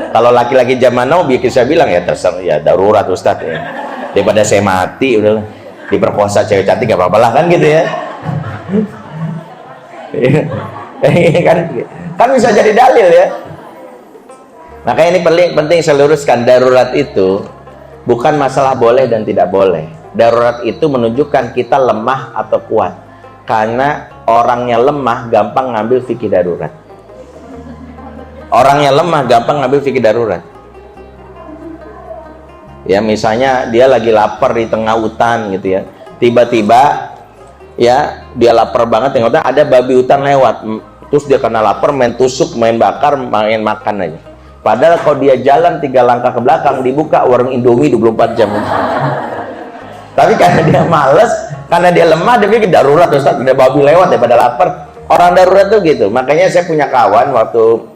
Kalau laki-laki zaman now, biar saya bilang ya terserah, ya darurat Ustadz ya. Daripada saya mati, udah diperkosa cewek cantik gak apa-apa lah kan gitu ya. kan bisa jadi dalil ya. Makanya ini penting saya luruskan, darurat itu bukan masalah boleh dan tidak boleh. Darurat itu menunjukkan kita lemah atau kuat. Karena orangnya lemah gampang ngambil fikih darurat. Orangnya lemah gampang ngambil fikih darurat. Ya misalnya dia lagi lapar di tengah hutan gitu ya. Tiba-tiba ya dia lapar banget, tengok ada babi hutan lewat. Terus dia karena lapar main tusuk, main bakar, main makan aja. Padahal kalau dia jalan 3 langkah ke belakang, dibuka warung Indomie 24 jam. Tapi karena dia males, karena dia lemah, dia pikir darurat, Ustaz, ada babi lewat daripada lapar. Orang darurat tuh gitu. Makanya saya punya kawan waktu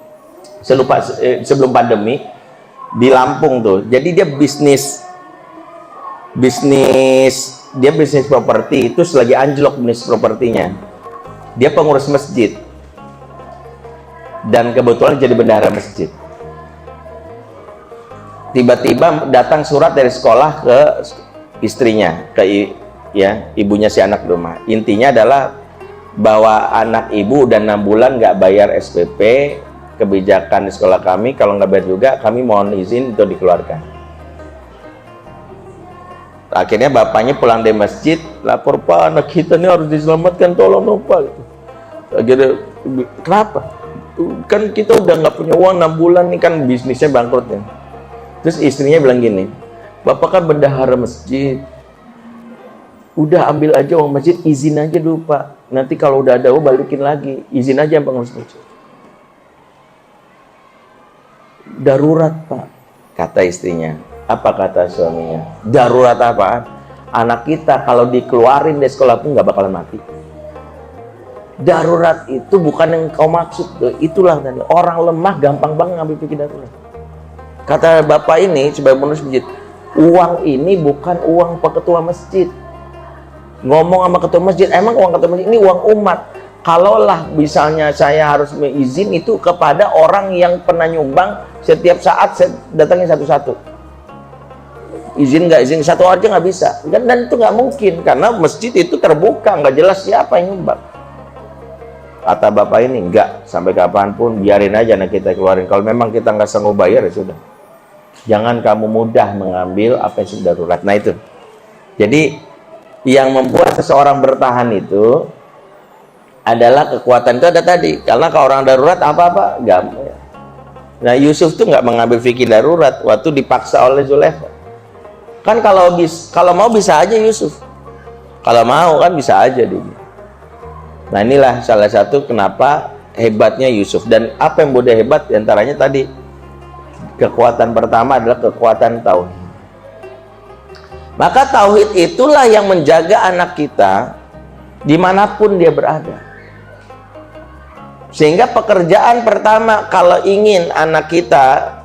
sebelum pandemi di Lampung tuh. Jadi dia bisnis properti, itu selagi anjlok bisnis propertinya. Dia pengurus masjid. Dan kebetulan jadi bendahara masjid. Tiba-tiba datang surat dari sekolah ke istrinya, ibunya si anak di rumah. Intinya adalah bahwa anak ibu udah 6 bulan nggak bayar SPP, kebijakan di sekolah kami, kalau nggak bayar juga kami mohon izin untuk dikeluarkan. Akhirnya bapaknya pulang dari masjid, lapor, Pak, anak kita ini harus diselamatkan, tolong dong Pak. Akhirnya, kenapa? Kan kita udah nggak punya uang 6 bulan nih, kan bisnisnya bangkrut ya. Terus istrinya bilang gini, Bapak kan bendahara masjid, udah ambil aja uang masjid, izin aja dulu Pak, nanti kalau udah ada balikin lagi, izin aja pengurus masjid. Darurat Pak, kata istrinya. Apa kata suaminya? Darurat apaan? Anak kita kalau dikeluarin dari sekolah pun nggak bakalan mati. Darurat itu bukan yang kau maksud tuh. Itulah orang lemah gampang banget ngambil pikir darurat. Kata bapak ini sebagai pengurus masjid, uang ini bukan uang ketua masjid. Ngomong sama ketua masjid, emang uang ketua masjid ini uang umat. Kalaulah misalnya saya harus izin itu kepada orang yang pernah nyumbang, setiap saat saya datangin satu-satu. Izin nggak izin satu aja nggak bisa. Dan itu nggak mungkin karena masjid itu terbuka, nggak jelas siapa yang nyumbang. Kata bapak ini, enggak, sampai kapanpun biarin aja anak kita keluarin. Kalau memang kita nggak sanggup bayar ya sudah. Jangan kamu mudah mengambil apa yang sudah darurat. Nah itu. Jadi yang membuat seseorang bertahan itu adalah kekuatan itu ada tadi. Karena kalau orang darurat apa-apa gampang. Nah Yusuf tuh nggak mengambil fikih darurat waktu dipaksa oleh Zulaikha. Kan kalau mau bisa aja Yusuf. Kalau mau kan bisa aja dia. Nah inilah salah satu kenapa hebatnya Yusuf. Dan apa yang mudah hebat diantaranya tadi, kekuatan pertama adalah kekuatan tauhid. Maka tauhid itulah yang menjaga anak kita dimanapun dia berada. Sehingga pekerjaan pertama kalau ingin anak kita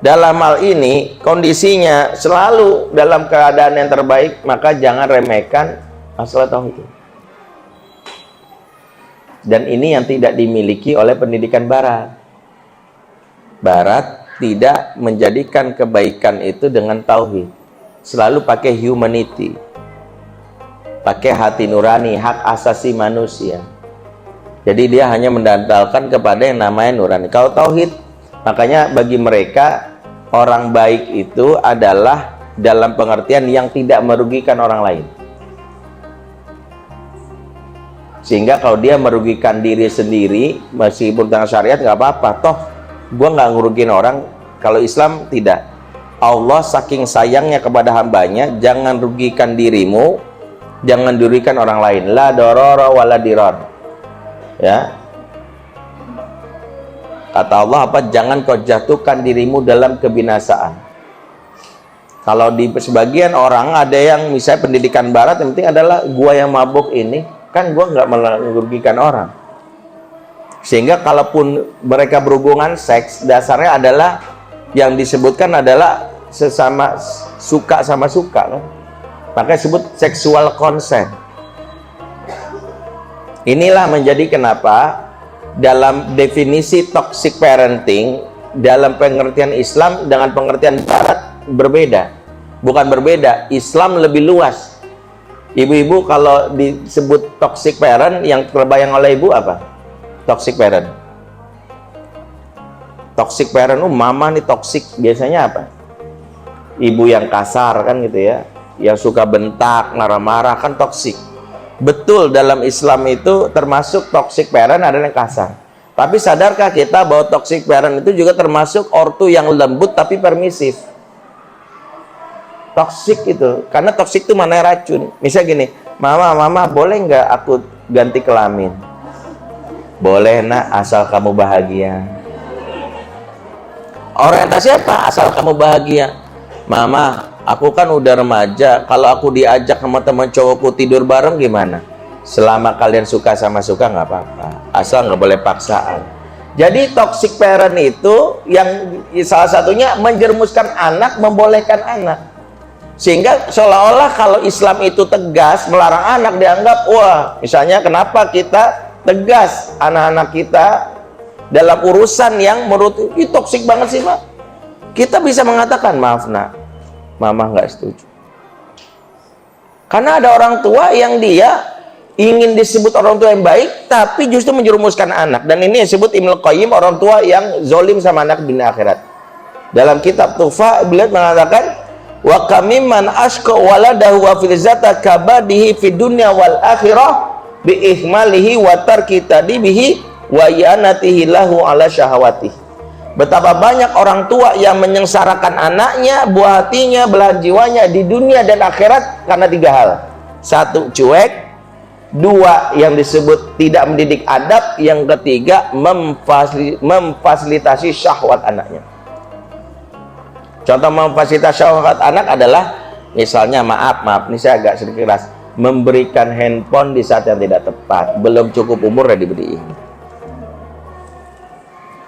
dalam hal ini kondisinya selalu dalam keadaan yang terbaik, maka jangan remehkan masalah tauhid. Dan ini yang tidak dimiliki oleh pendidikan barat. Barat tidak menjadikan kebaikan itu dengan tauhid. Selalu pakai humanity. Pakai hati nurani, hak asasi manusia. Jadi dia hanya mendandalkan kepada yang namanya nurani. Kalau tauhid, makanya bagi mereka orang baik itu adalah dalam pengertian yang tidak merugikan orang lain. Sehingga kalau dia merugikan diri sendiri, meskipun tentang syariat nggak apa-apa, toh gua nggak ngurugin orang. Kalau Islam tidak. Allah saking sayangnya kepada hambanya, jangan rugikan dirimu, jangan dirugikan orang lain. La dororo wala dirar. Ya. Kata Allah apa? Jangan kau jatuhkan dirimu dalam kebinasaan. Kalau di sebagian orang ada yang misalnya pendidikan barat, yang penting adalah gua yang mabuk ini, kan gua nggak merugikan orang. Sehingga kalaupun mereka berhubungan seks, dasarnya adalah yang disebutkan adalah sesama suka sama suka kan, makanya disebut seksual consent. Inilah menjadi kenapa dalam definisi toxic parenting dalam pengertian Islam dengan pengertian Barat berbeda. Bukan berbeda, Islam lebih luas. Ibu-ibu kalau disebut toxic parent, yang terbayang oleh ibu apa? Toxic parent. Toxic parent, mama nih toxic, biasanya apa? Ibu yang kasar kan gitu ya, yang suka bentak, marah-marah kan toxic. Betul, dalam Islam itu termasuk toxic parent ada yang kasar. Tapi sadarkah kita bahwa toxic parent itu juga termasuk ortu yang lembut tapi permisif? Toxic itu, karena toxic itu mana racun. Misal gini, mama boleh nggak aku ganti kelamin? Boleh nak, asal kamu bahagia. Orientasi apa? Asal kamu bahagia. Mama, aku kan udah remaja, kalau aku diajak sama teman cowokku tidur bareng gimana? Selama kalian suka sama suka nggak apa-apa, asal nggak boleh paksaan. Jadi toxic parent itu yang salah satunya menjerumuskan anak, membolehkan anak. Sehingga seolah-olah kalau Islam itu tegas melarang anak, dianggap wah, misalnya kenapa kita tegas anak-anak kita dalam urusan yang menurut itu toksik banget sih, Pak. Kita bisa mengatakan, maaf nak, mama nggak setuju. Karena ada orang tua yang dia ingin disebut orang tua yang baik, tapi justru menjerumuskan anak. Dan ini disebut Ibnu Qayyim, orang tua yang zolim sama anak di dunia akhirat. Dalam kitab Tufa, beliau mengatakan, wa kamimman ashqa waladahu wa fil zata kabadihi fid dunya wal akhirah bi ihmalihi wa tarki tadibihi wa yanatihi lahu ala syahawatihi. Betapa banyak orang tua yang menyengsarakan anaknya, buah hatinya, belahan jiwanya di dunia dan akhirat karena 3 hal. 1, cuek. 2, yang disebut tidak mendidik adab. Yang ketiga, memfasilitasi syahwat anaknya. Contoh memfasilitasi syahwat anak adalah, misalnya maaf, ini saya agak sedikit keras, memberikan handphone di saat yang tidak tepat. Belum cukup umur udah diberiin.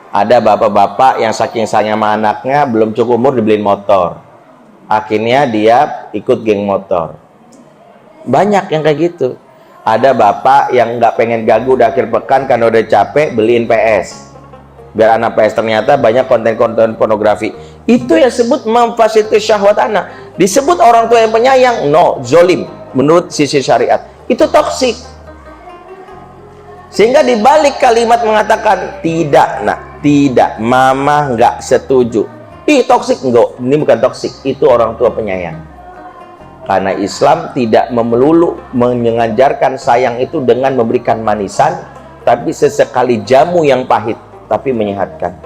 Ada bapak-bapak yang saking sayang sama anaknya, belum cukup umur dibeliin motor. Akhirnya dia ikut geng motor. Banyak yang kayak gitu. Ada bapak yang nggak pengen gagu udah akhir pekan karena udah capek, beliin PS. Biar anak PS, ternyata banyak konten-konten pornografi. Itu yang disebut memfasilitasi syahwat anak. Disebut orang tua yang penyayang, no, zolim. Menurut sisi syariat. Itu toksik. Sehingga dibalik kalimat mengatakan, tidak nak, tidak, mama nggak setuju. Ih, toksik enggak, ini bukan toksik, itu orang tua penyayang. Karena Islam tidak melulu mengajarkan sayang itu dengan memberikan manisan, tapi sesekali jamu yang pahit, tapi menyehatkan.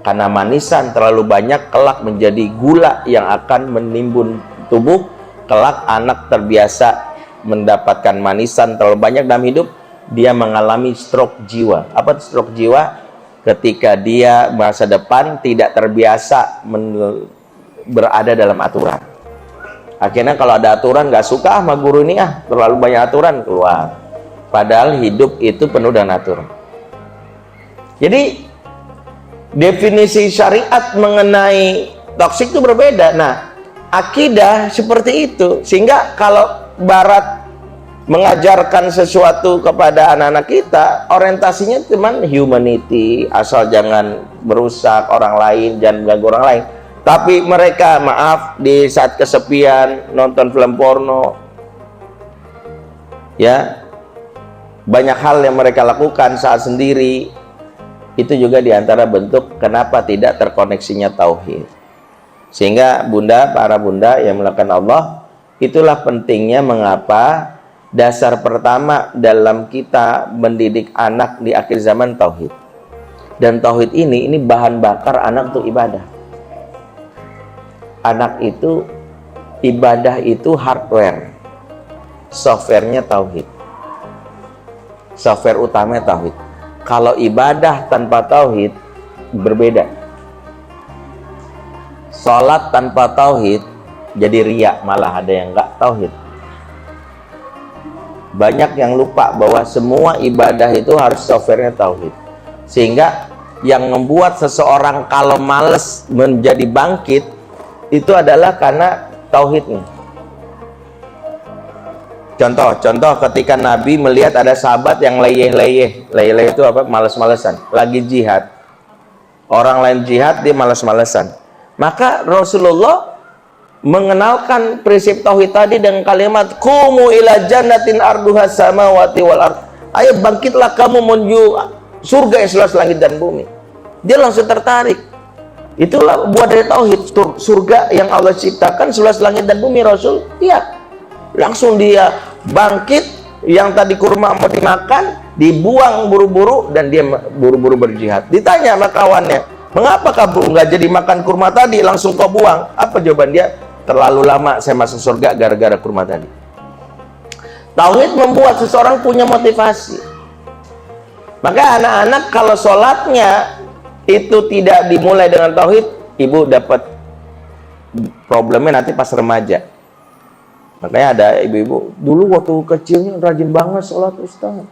Karena manisan terlalu banyak kelak menjadi gula yang akan menimbun tubuh. Kelak anak terbiasa mendapatkan manisan terlalu banyak dalam hidup, dia mengalami stroke jiwa. Apa itu stroke jiwa? Ketika dia masa depan tidak terbiasa berada dalam aturan. Akhirnya kalau ada aturan nggak suka sama guru ini, terlalu banyak aturan, keluar. Padahal hidup itu penuh dengan aturan. Jadi definisi syariat mengenai toksik itu berbeda. Nah, akidah seperti itu. Sehingga kalau Barat mengajarkan sesuatu kepada anak-anak kita, orientasinya cuman humanity, asal jangan merusak orang lain, jangan mengganggu orang lain. Tapi mereka, maaf, di saat kesepian nonton film porno, ya, banyak hal yang mereka lakukan saat sendiri. Itu juga diantara bentuk kenapa tidak terkoneksinya tauhid. Sehingga bunda, para bunda yang melakukan Allah, itulah pentingnya mengapa dasar pertama dalam kita mendidik anak di akhir zaman tauhid. Dan tauhid ini bahan bakar anak untuk ibadah. Anak itu, ibadah itu hardware, softwarenya tauhid. Software utamanya tauhid. Kalau ibadah tanpa tauhid berbeda. Sholat tanpa tauhid jadi riya, malah ada yang enggak tauhid. Banyak yang lupa bahwa semua ibadah itu harus softwarenya tauhid. Sehingga yang membuat seseorang kalau males menjadi bangkit itu adalah karena tauhidnya. Contoh ketika Nabi melihat ada sahabat yang leyeh itu apa? Males-malesan, lagi jihad. Orang lain jihad, dia males-malesan. Maka Rasulullah mengenalkan prinsip tauhid tadi dengan kalimat qumu ila jannatin arduha samawati wal ard. Ayo bangkitlah kamu menuju surga yang seluas langit dan bumi. Dia langsung tertarik. Itulah buat dari tauhid. Surga yang Allah ciptakan seluas langit dan bumi, Rasul lihat. Langsung dia bangkit, yang tadi kurma mau dimakan dibuang buru-buru dan dia buru-buru berjihad. Ditanya sama kawannya, mengapa kamu nggak jadi makan kurma tadi, langsung kau buang? Apa jawaban dia? Terlalu lama saya masuk surga gara-gara kurma tadi. Tauhid membuat seseorang punya motivasi. Maka anak-anak kalau sholatnya itu tidak dimulai dengan tauhid, ibu dapat problemnya nanti pas remaja. Makanya ada ibu-ibu, dulu waktu kecilnya rajin banget sholat Ustaz,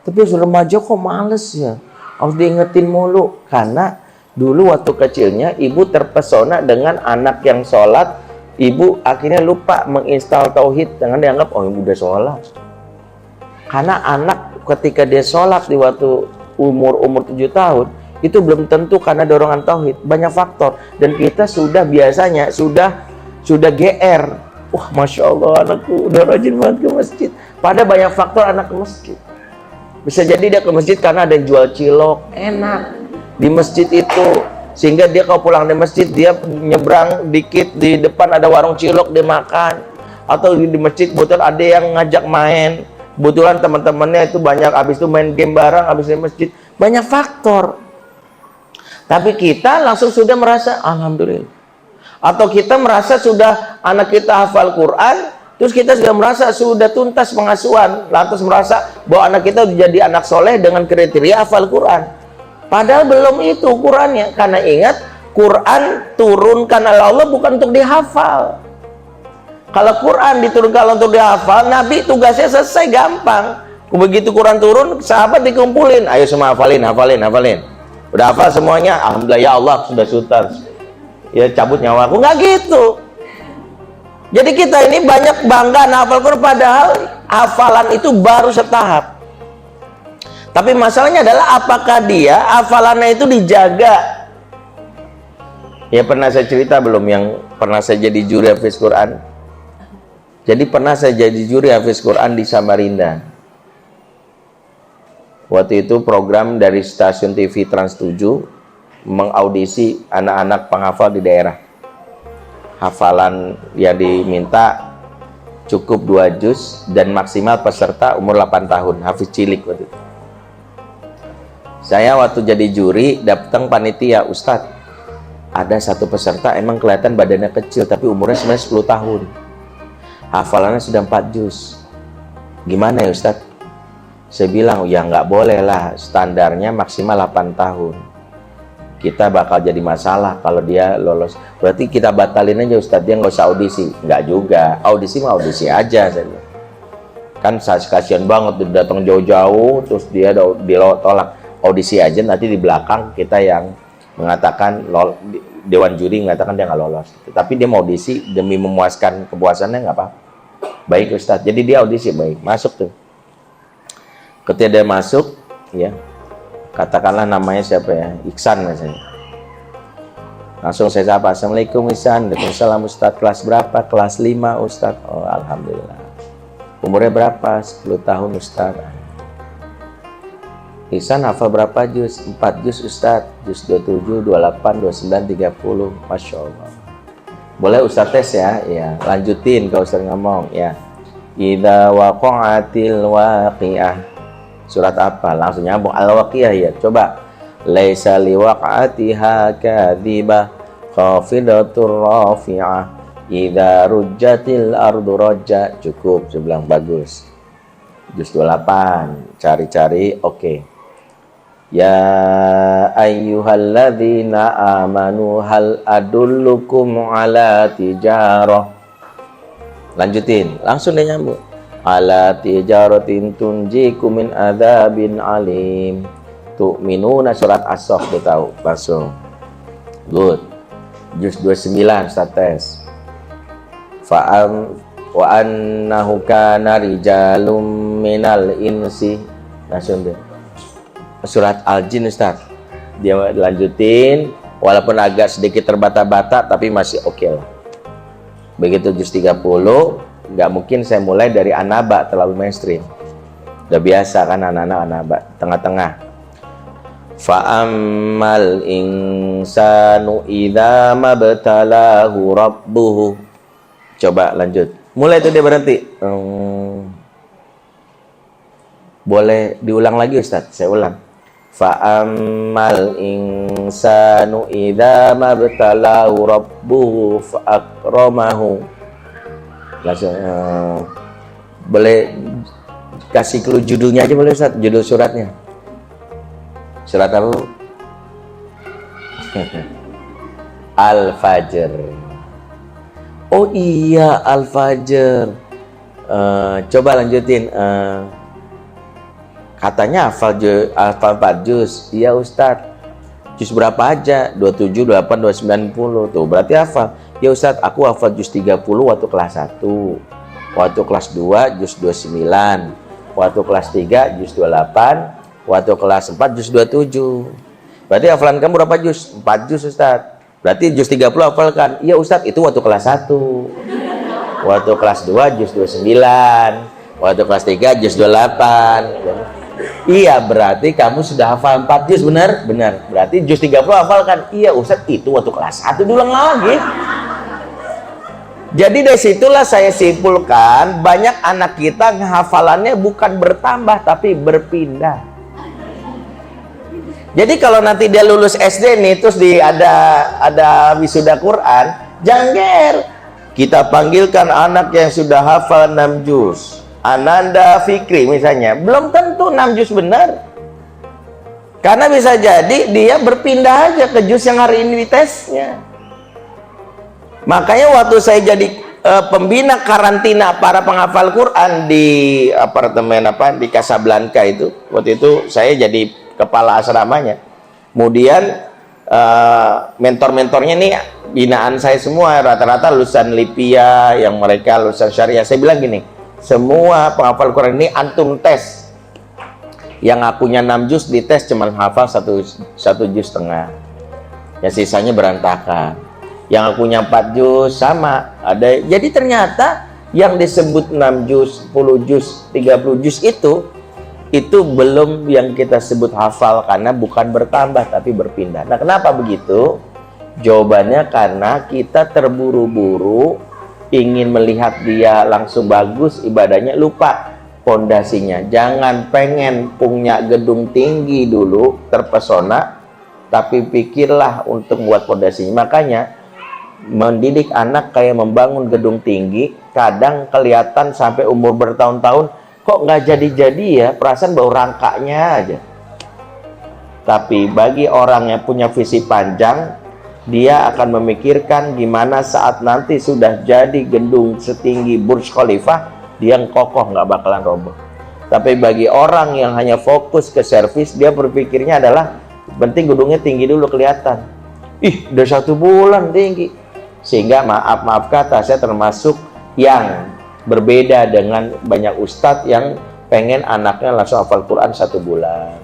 tapi remaja kok males ya, harus diingetin mulu. Karena dulu waktu kecilnya ibu terpesona dengan anak yang sholat, ibu akhirnya lupa menginstal tauhid dengan dianggap oh ibu udah sholat. Karena anak ketika dia sholat di waktu umur 7 tahun itu belum tentu karena dorongan tauhid, banyak faktor. Dan kita sudah biasanya sudah GR. Wah, Masya Allah, anakku udah rajin banget ke masjid. Padahal banyak faktor anak ke masjid. Bisa jadi dia ke masjid karena ada yang jual cilok, enak di masjid itu. Sehingga dia kalau pulang dari masjid, dia nyebrang dikit, di depan ada warung cilok, dia makan. Atau di masjid, betul ada yang ngajak main. Kebetulan teman-temannya itu banyak, habis itu main game bareng, habis dari masjid. Banyak faktor. Tapi kita langsung sudah merasa, Alhamdulillah. Atau kita merasa sudah anak kita hafal Quran, terus kita sudah merasa sudah tuntas pengasuhan, lantas merasa bahwa anak kita sudah jadi anak soleh dengan kriteria hafal Quran. Padahal belum itu Qurannya, karena ingat Quran turunkan oleh Allah bukan untuk dihafal. Kalau Quran diturunkan untuk dihafal, Nabi tugasnya selesai, gampang. Begitu Quran turun, sahabat dikumpulin, ayo semua hafalin. Udah hafal semuanya, alhamdulillah ya Allah sudah sutar. Ya cabut nyawaku, nggak gitu. Jadi kita ini banyak bangga hafal Quran, padahal hafalan itu baru setahap. Tapi masalahnya adalah apakah dia hafalannya itu dijaga? Ya pernah saya cerita belum yang pernah saya jadi juri hafiz Quran. Jadi pernah saya jadi juri hafiz Quran di Samarinda. Waktu itu program dari stasiun TV Trans 7 mengaudisi anak-anak penghafal di daerah. Hafalan yang diminta cukup 2 juz dan maksimal peserta umur 8 tahun, hafiz cilik waktu itu. Saya waktu jadi juri datang panitia, Ustadz, ada satu peserta emang kelihatan badannya kecil tapi umurnya sebenarnya 10 tahun. Hafalannya sudah 4 juz. Gimana ya Ustadz? Saya bilang, ya nggak boleh lah, standarnya maksimal 8 tahun. Kita bakal jadi masalah kalau dia lolos. Berarti kita batalin aja Ustadz, dia nggak usah audisi. Nggak juga, audisi mah audisi aja. Saya bilang. Kan kasihan banget datang jauh-jauh terus dia ditolak. Audisi aja, nanti di belakang kita yang mengatakan, dewan juri mengatakan dia nggak lolos. Tapi dia mau audisi demi memuaskan kepuasannya, nggak apa-apa. Baik Ustadz, jadi dia audisi, baik, masuk tuh. Ketika dia masuk, ya, katakanlah namanya siapa ya, Iksan misalnya. Langsung saya sapa, Assalamualaikum Iksan. Waalaikumsalam Ustadz, kelas berapa? Kelas 5 Ustadz. Oh alhamdulillah. Umurnya berapa? 10 tahun Ustadz. Iksan hafal berapa juz? 4 juz Ustadz. Juz 27, 28, 29, 30. Masya Allah. Boleh Ustadz tes ya? Ya, lanjutin kalau Ustadz ngomong ya. Idza waqa'atil waqi'ah. Surat apa? Langsung nyambung Al-Waqiah ya. Coba. Laisa liwaqa'atiha kadhibah khafidatur rafi'ah idza rujjatil ardu rajja. Cukup, saya bilang bagus. Juz 28. Cari-cari, oke. Ya ayyuhalladzina amanu hal adullukum ala tijarah. Lanjutin, langsung dia nyambung. Ala tijaratin tunjikum min adzabin alim. tu'minuna, surat As-Saff, dia tahu langsung. Good. Juz 29 Ustaz tes. Fa'am wa annahu kana rijalum minal insi, langsung dia. Surat Al-Jin Ustaz. Dia lanjutin walaupun agak sedikit terbata-bata tapi masih oke lah. Begitu juz 30, nggak mungkin saya mulai dari An-Naba, terlalu mainstream. Udah biasa kan anak-anak An-Naba, tengah-tengah. Fa'ammal insanu idza mabtalahu rabbuhu. Coba lanjut. Mulai itu dia berhenti. Boleh diulang lagi Ustaz? Saya ulang. Fa'ammal insanu idza mabtalahu rabbuhu fa'akramahu. Langsung boleh kasih clue judulnya aja boleh Ustaz, judul suratnya. Surat apa? Al-Fajr. Oh iya, Al-Fajr. Coba lanjutin. Katanya hafal 4 juz. Iya Ustadz. Juz berapa aja? 27, 28, 29, 10. Tuh berarti hafal. Ya Ustadz, aku hafal juz 30 waktu kelas 1. Waktu kelas 2 juz 29. Waktu kelas 3 juz 28. Waktu kelas 4 juz 27. Berarti hafalan kamu berapa juz? 4 juz Ustadz. Berarti juz 30 hafalkan. Iya Ustadz, itu waktu kelas 1. Waktu kelas 2 juz 29. Waktu kelas 3 juz 28. Iya, berarti kamu sudah hafal 4 juz, benar? Benar. Berarti juz 30 hafalkan. Iya Ustadz, itu waktu kelas 1. Diulang lagi. Jadi dari situlah saya simpulkan, banyak anak kita hafalannya bukan bertambah tapi berpindah. Jadi kalau nanti dia lulus SD nih, terus ada wisuda Quran, jangan ger. Kita panggilkan anak yang sudah hafal 6 juz. Ananda Fikri misalnya, belum tentu 6 juz benar. Karena bisa jadi dia berpindah aja ke juz yang hari ini ditesnya. Makanya waktu saya jadi pembina karantina para penghafal Quran di apartemen di Casablanca itu, waktu itu saya jadi kepala asramanya. Kemudian mentor-mentornya nih binaan saya semua rata-rata lulusan Lipia, yang mereka lulusan syariah. Saya bilang gini, semua penghafal Quran ini antum tes. Yang akunya 6 juz dites cuma hafal 1 juz setengah. Yang sisanya berantakan. Yang akunya 4 juz sama. Ada. Jadi ternyata yang disebut 6 juz, 10 juz, 30 juz itu belum yang kita sebut hafal, karena bukan bertambah tapi berpindah. Nah, kenapa begitu? Jawabannya karena kita terburu-buru ingin melihat dia langsung bagus ibadahnya, lupa pondasinya. Jangan pengen punya gedung tinggi dulu terpesona, tapi pikirlah untuk buat pondasinya. Makanya mendidik anak kayak membangun gedung tinggi, kadang kelihatan sampai umur bertahun-tahun kok nggak jadi-jadi ya, perasaan baru rangkanya aja. Tapi bagi orang yang punya visi panjang, dia akan memikirkan gimana saat nanti sudah jadi gedung setinggi Burj Khalifah, dia kokoh, nggak bakalan roboh. Tapi bagi orang yang hanya fokus ke servis, dia berpikirnya adalah penting gedungnya tinggi dulu kelihatan. Ih, udah 1 bulan tinggi. Sehingga maaf kata, saya termasuk yang berbeda dengan banyak ustadz yang pengen anaknya langsung hafal Quran 1 bulan.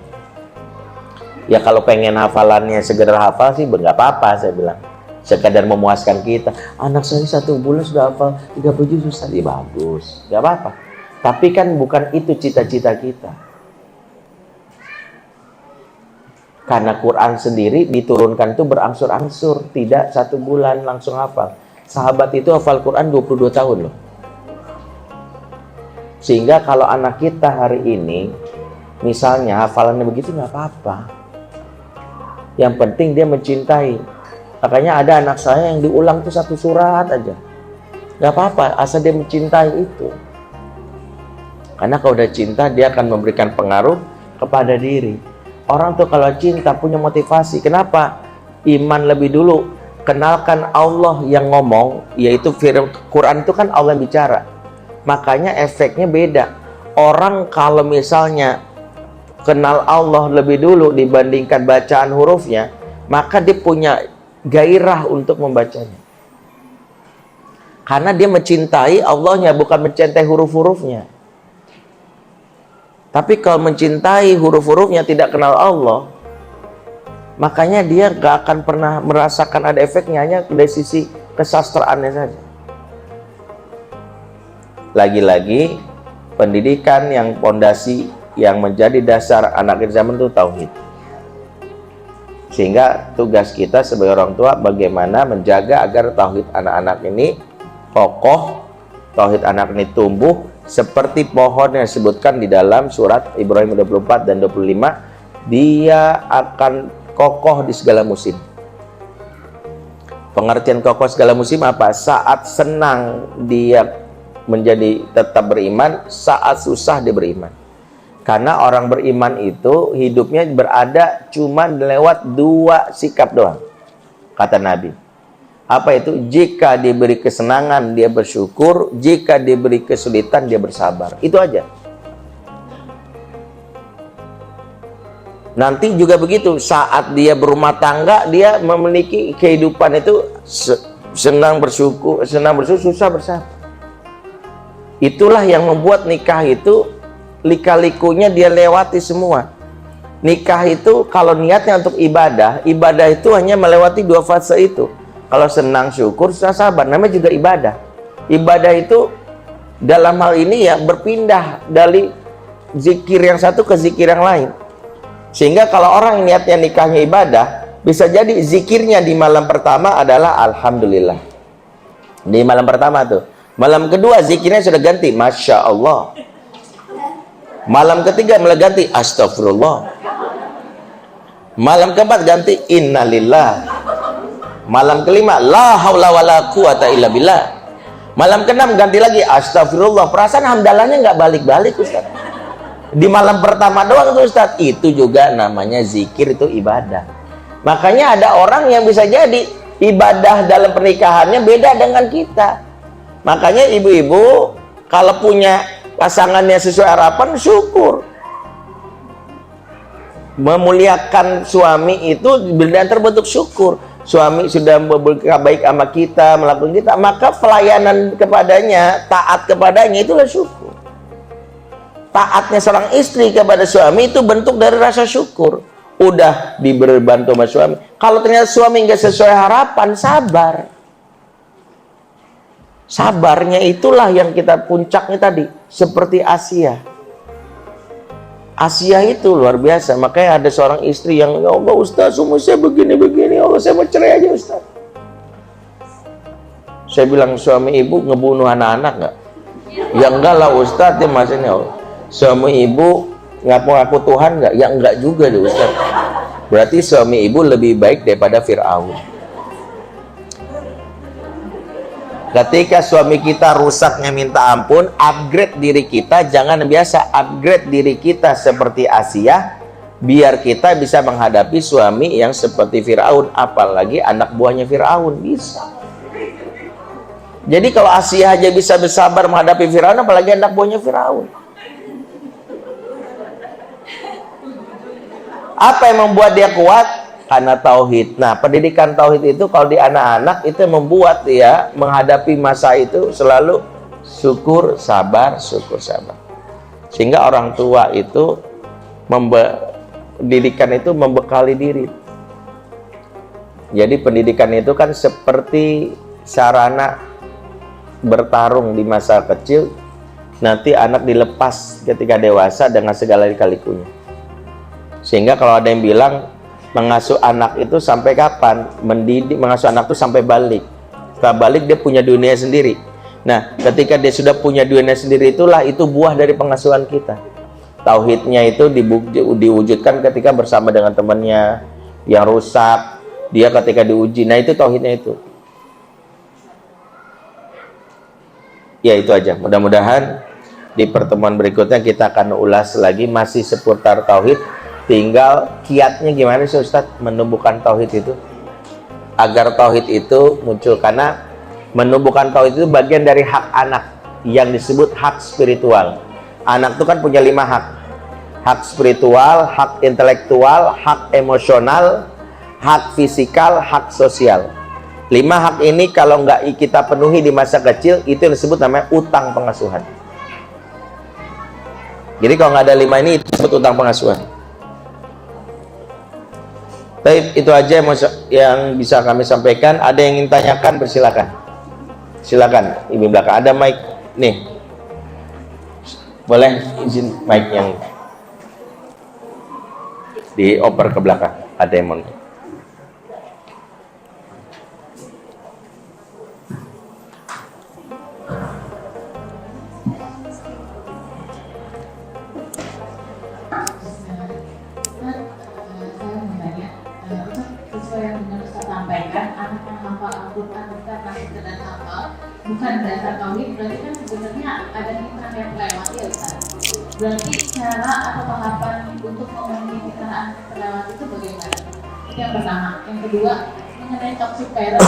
Ya kalau pengen hafalannya segera hafal sih nggak apa-apa, saya bilang. Sekadar memuaskan kita. Anak saya 1 bulan sudah hafal 30 juz Ustaz, ya bagus, nggak apa-apa. Tapi kan bukan itu cita-cita kita. Karena Quran sendiri diturunkan itu berangsur-angsur, tidak 1 bulan langsung hafal. Sahabat itu hafal Quran 22 tahun loh. Sehingga kalau anak kita hari ini misalnya hafalannya begitu, nggak apa-apa. Yang penting dia mencintai. Makanya ada anak saya yang diulang tuh 1 surat aja, nggak apa-apa, asal dia mencintai itu. Karena kalau udah cinta, dia akan memberikan pengaruh kepada diri. Orang tuh kalau cinta punya motivasi. Kenapa? Iman lebih dulu. Kenalkan Allah yang ngomong, yaitu firman Quran itu kan Allah yang bicara. Makanya efeknya beda. Orang kalau misalnya kenal Allah lebih dulu dibandingkan bacaan hurufnya, maka dia punya gairah untuk membacanya. Karena dia mencintai Allahnya, bukan mencintai huruf-hurufnya. Tapi kalau mencintai huruf-hurufnya, tidak kenal Allah, makanya dia gak akan pernah merasakan ada efeknya, hanya dari sisi kesastraannya saja. Lagi-lagi, pendidikan yang pondasi yang menjadi dasar anak zaman itu tauhid. Sehingga tugas kita sebagai orang tua bagaimana menjaga agar tauhid anak-anak ini kokoh, tauhid anak ini tumbuh seperti pohon yang disebutkan di dalam surat Ibrahim 24 dan 25, dia akan kokoh di segala musim. Pengertian kokoh segala musim apa? Saat senang dia menjadi tetap beriman, saat susah dia beriman. Karena orang beriman itu hidupnya berada cuma lewat dua sikap doang, kata Nabi. Apa itu? Jika diberi kesenangan dia bersyukur, jika diberi kesulitan dia bersabar. Itu aja. Nanti juga begitu, saat dia berumah tangga, dia memiliki kehidupan itu senang bersyukur, susah bersabar. Itulah yang membuat nikah itu lika-likunya dia lewati semua. Nikah itu kalau niatnya untuk ibadah, ibadah itu hanya melewati dua fase itu. Kalau senang syukur, susah sabar, namanya juga ibadah. Ibadah itu dalam hal ini ya berpindah dari zikir yang satu ke zikir yang lain. Sehingga kalau orang niatnya nikahnya ibadah, bisa jadi zikirnya di malam pertama adalah Alhamdulillah. Di malam pertama tuh. Malam kedua zikirnya sudah ganti Masya Allah. Malam ketiga mulai ganti Astagfirullah. Malam keempat ganti Innalillah. Malam kelima La haula wala quwata illa billah. Malam keenam ganti lagi Astagfirullah. Perasaan hamdalahnya nggak balik-balik Ustaz. Di malam pertama doang tuh Ustaz. Itu juga namanya zikir, itu ibadah. Makanya ada orang yang bisa jadi ibadah dalam pernikahannya beda dengan kita. Makanya ibu-ibu kalau punya pasangannya sesuai harapan, syukur. Memuliakan suami itu berdasarkan terbentuk syukur. Suami sudah berbuat baik sama kita, melakukan kita, maka pelayanan kepadanya, taat kepadanya itulah syukur. Taatnya seorang istri kepada suami itu bentuk dari rasa syukur. Udah diberi bantu sama suami. Kalau ternyata suami nggak sesuai harapan, sabar. Sabarnya itulah yang kita puncaknya tadi, seperti Asia. Asia itu luar biasa. Makanya ada seorang istri yang, ya Allah Ustaz, semua saya begini-begini, Allah saya mau cerai aja Ustaz. Saya bilang, suami ibu ngebunuh anak-anak nggak? Ya enggak lah Ustaz, dia maksudnya suami ibu ngaku-ngaku Tuhan nggak? Ya enggak juga deh Ustaz. Berarti suami ibu lebih baik daripada Fir'aun. Ketika suami kita rusaknya minta ampun, upgrade diri kita, jangan biasa, upgrade diri kita seperti Asia, biar kita bisa menghadapi suami yang seperti Fir'aun, apalagi anak buahnya Fir'aun, bisa. Jadi kalau Asia aja bisa bersabar menghadapi Fir'aun, apalagi anak buahnya Fir'aun. Apa yang membuat dia kuat? Karena tauhid. Nah, pendidikan tauhid itu kalau di anak-anak itu membuat dia menghadapi masa itu selalu syukur, sabar, syukur, sabar. Sehingga orang tua itu pendidikan itu membekali diri. Jadi pendidikan itu kan seperti sarana bertarung di masa kecil, nanti anak dilepas ketika dewasa dengan segala lika-likunya. Sehingga kalau ada yang bilang mengasuh anak itu sampai kapan? Mendidik, mengasuh anak itu sampai balik. Setelah balik dia punya dunia sendiri. Nah, ketika dia sudah punya dunia sendiri, itulah itu buah dari pengasuhan kita. Tauhidnya itu diwujudkan ketika bersama dengan temannya yang rusak, dia ketika diuji. Nah, itu tauhidnya itu. Ya, itu aja. Mudah-mudahan di pertemuan berikutnya kita akan ulas lagi masih seputar tauhid. Tinggal kiatnya gimana sih Ustaz menumbuhkan tauhid itu agar tauhid itu muncul. Karena menumbuhkan tauhid itu bagian dari hak anak yang disebut hak spiritual. Anak itu kan punya 5 hak. hak spiritual, hak intelektual, hak emosional, hak fisikal, hak sosial. 5 hak ini kalau nggak kita penuhi di masa kecil, itu yang disebut namanya utang pengasuhan. Jadi kalau nggak ada 5 ini, itu disebut utang pengasuhan. Baik, itu aja yang bisa kami sampaikan. Ada yang ingin tanyakan, persilakan. Silakan, ibu belakang. Ada mic nih. Boleh izin mic yang dioper ke belakang. Ada yang mau. Bukan dasar tauhid, berarti kan sebenarnya ada fitrah yang terlewat ya Ustaz. Berarti cara atau tahapan untuk memenuhi fitrah terlewat itu bagaimana? Itu yang pertama. Yang kedua, mengenai toxic parent.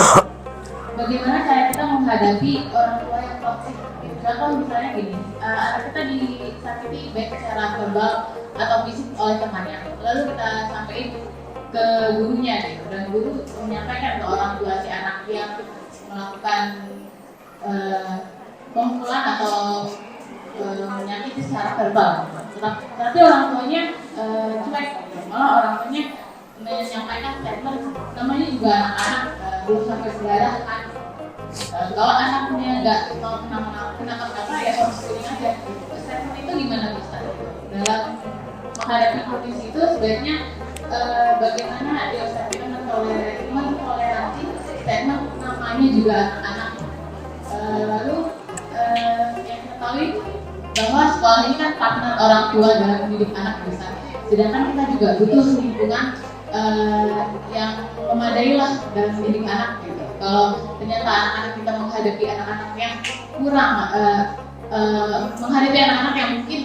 Bagaimana cara kita menghadapi orang tua yang toxic? Contoh misalnya gini, anak kita disakiti baik secara verbal atau fisik oleh temannya, lalu kita sampaikan ke gurunya gitu, dan guru menyampaikan ke orang tua si anak yang melakukan pemukulan atau menyakiti secara verbal, tapi orang tuanya cuek, malah orang tuanya menyampaikan statement, namanya juga anak-anak belum sampai berdarah kan. Kalau anaknya nggak mau kenapa ya homeschooling aja. Statement itu gimana Ustaz? Dalam menghadapi kondisi itu sebaiknya bagaimana dia mentoleransi statement namanya juga anak-anak. Lalu yang kita tahu bahwa sekolah ini kan partner orang tua dalam mendidik anak besar. Sedangkan kita juga butuh lingkungan yang memadai lah dalam mendidik anak gitu. Kalau ternyata anak-anak kita menghadapi anak-anak yang kurang, menghadapi anak-anak yang mungkin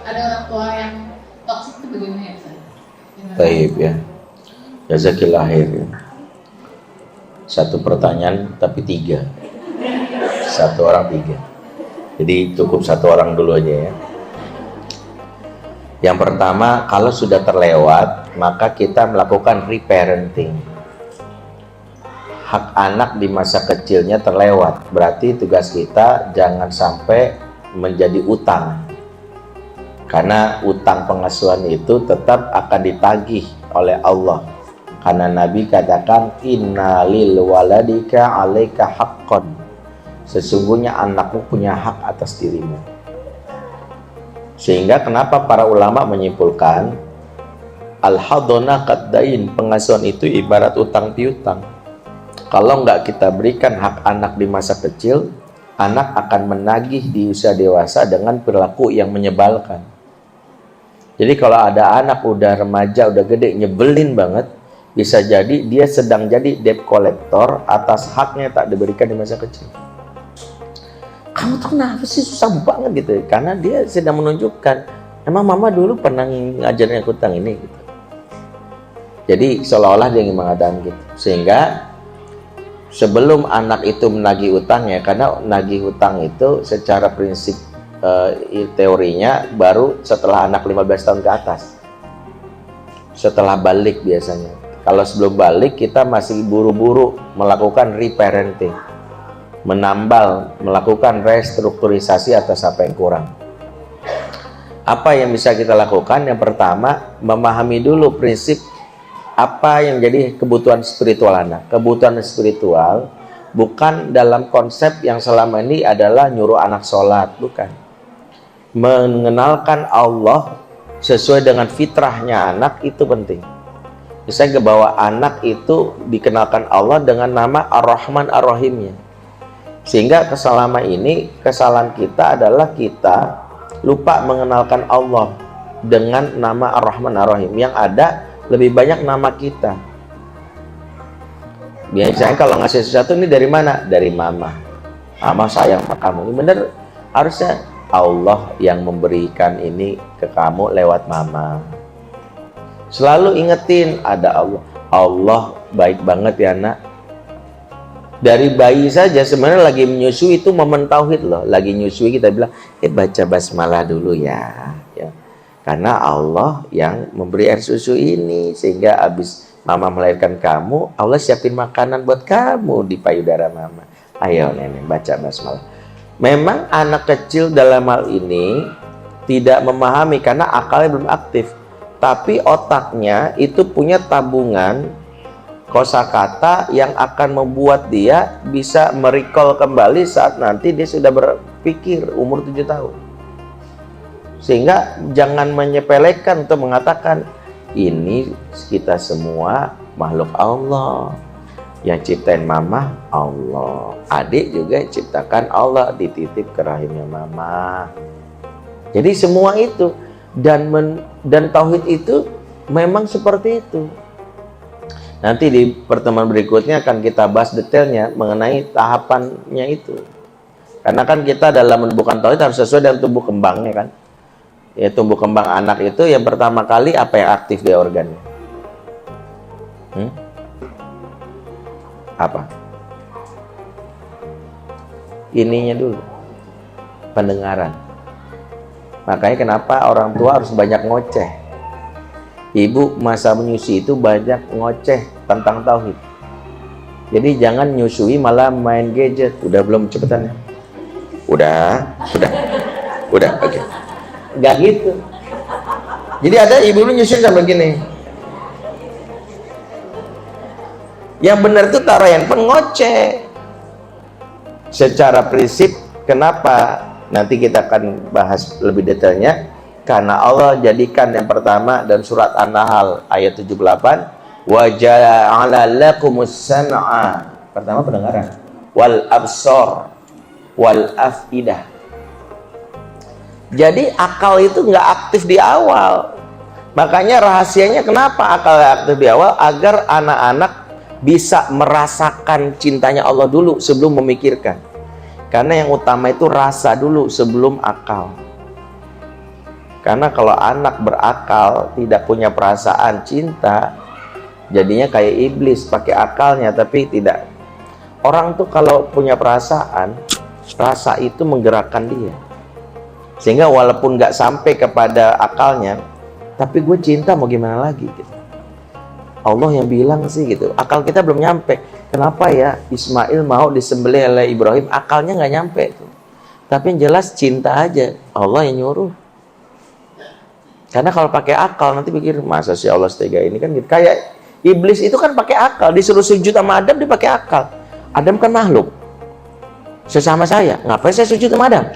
ada orang tua yang toksik, itu bagaimana ya Ustaz? Baik ya. Jazakillah khair. Satu pertanyaan tapi 3. Satu orang 3. Jadi cukup satu orang dulu aja ya. Yang pertama, kalau sudah terlewat, maka kita melakukan reparenting. Hak anak di masa kecilnya terlewat, berarti tugas kita jangan sampai menjadi utang. Karena utang pengasuhan itu tetap akan ditagih oleh Allah. Karena Nabi katakan, inna lil waladika alaika haqqan. Sesungguhnya anakmu punya hak atas dirimu. Sehingga kenapa para ulama menyimpulkan al-hadona qaddain, pengasuhan itu ibarat utang piutang. Kalau nggak kita berikan hak anak di masa kecil, anak akan menagih di usia dewasa dengan perilaku yang menyebalkan. Jadi kalau ada anak udah remaja, udah gede, nyebelin banget, bisa jadi dia sedang jadi debt collector atas haknya tak diberikan di masa kecil. Kamu tuh kenapa sih susah banget gitu? Karena dia sedang menunjukkan, emang mama dulu pernah ngajarin aku tentang ini gitu. Jadi seolah-olah dia ingin mengatakan gitu. Sehingga sebelum anak itu menagih utangnya, karena nagih utang itu secara prinsip teorinya baru setelah anak 15 tahun ke atas. Setelah balik biasanya. Kalau sebelum balik kita masih buru-buru melakukan reparenting. Menambal, melakukan restrukturisasi atas apa yang kurang. Apa yang bisa kita lakukan? Yang pertama, memahami dulu prinsip apa yang jadi kebutuhan spiritual anak. Kebutuhan spiritual bukan dalam konsep yang selama ini adalah nyuruh anak sholat, bukan. Mengenalkan Allah sesuai dengan fitrahnya anak itu penting. Misalnya bahwa anak itu dikenalkan Allah dengan nama Ar-Rahman Ar-Rahimnya. Sehingga kesalahan kita adalah kita lupa mengenalkan Allah dengan nama Ar-Rahman Ar-Rahim. Yang ada lebih banyak nama kita. Biasanya kalau ngasih sesuatu ini dari mana? Dari mama. Mama sayang sama kamu. Ini bener, harusnya Allah yang memberikan ini ke kamu lewat mama. Selalu ingetin ada Allah. Allah baik banget ya nak. Dari bayi saja sebenarnya lagi menyusui itu momen tauhid loh. Lagi nyusui kita bilang, baca basmalah dulu ya. Karena Allah yang memberi air susu ini, sehingga habis mama melahirkan kamu, Allah siapin makanan buat kamu di payudara mama. Ayo nenek baca basmalah. Memang anak kecil dalam hal ini tidak memahami karena akalnya belum aktif, tapi otaknya itu punya tabungan kosakata yang akan membuat dia bisa merecall kembali saat nanti dia sudah berpikir umur 7 tahun. Sehingga jangan menyepelekan untuk mengatakan ini kita semua makhluk Allah, yang ciptain mama Allah, adik juga ciptakan Allah, dititip ke rahimnya mama. Jadi semua itu dan tauhid itu memang seperti itu. Nanti di pertemuan berikutnya akan kita bahas detailnya mengenai tahapannya itu. Karena kan kita dalam menumbuhkan tauhid harus sesuai dengan tumbuh kembangnya kan. Ya, tumbuh kembang anak itu yang pertama kali apa yang aktif di organnya? Apa? Ininya dulu, pendengaran. Makanya kenapa orang tua harus banyak ngoceh. Ibu masa menyusui itu banyak ngoceh tentang tauhid. Jadi jangan nyusui malah main gadget. Udah belum cepetan ya? Udah, oke. Okay. Nggak gitu. Jadi ada ibu lu nyusun sampai gini. Yang benar itu taruh handphone ngoceh. Secara prinsip kenapa? Nanti kita akan bahas lebih detailnya. Karena Allah jadikan yang pertama dan surat An-Nahl ayat 78, wa ja'ala lakumus sam'a. Pertama pendengaran, wal absar, wal afidah. Jadi akal itu nggak aktif di awal. Makanya rahasianya kenapa akal nggak aktif di awal? Agar anak-anak bisa merasakan cintanya Allah dulu sebelum memikirkan. Karena yang utama itu rasa dulu sebelum akal. Karena kalau anak berakal tidak punya perasaan cinta, jadinya kayak iblis pakai akalnya tapi tidak. Orang tuh kalau punya perasaan, rasa itu menggerakkan dia. Sehingga walaupun nggak sampai kepada akalnya, tapi gue cinta mau gimana lagi gitu. Allah yang bilang sih gitu. Akal kita belum nyampe. Kenapa ya Ismail mau disembelih oleh Ibrahim? Akalnya nggak nyampe tuh. Tapi yang jelas cinta aja. Allah yang nyuruh. Karena kalau pakai akal nanti pikir masa sih Allah setega ini kan gitu. Kayak iblis itu kan pakai akal. Disuruh sujud sama Adam dia pakai akal. Adam kan makhluk. Sesama saya. Ngapain saya sujud sama Adam?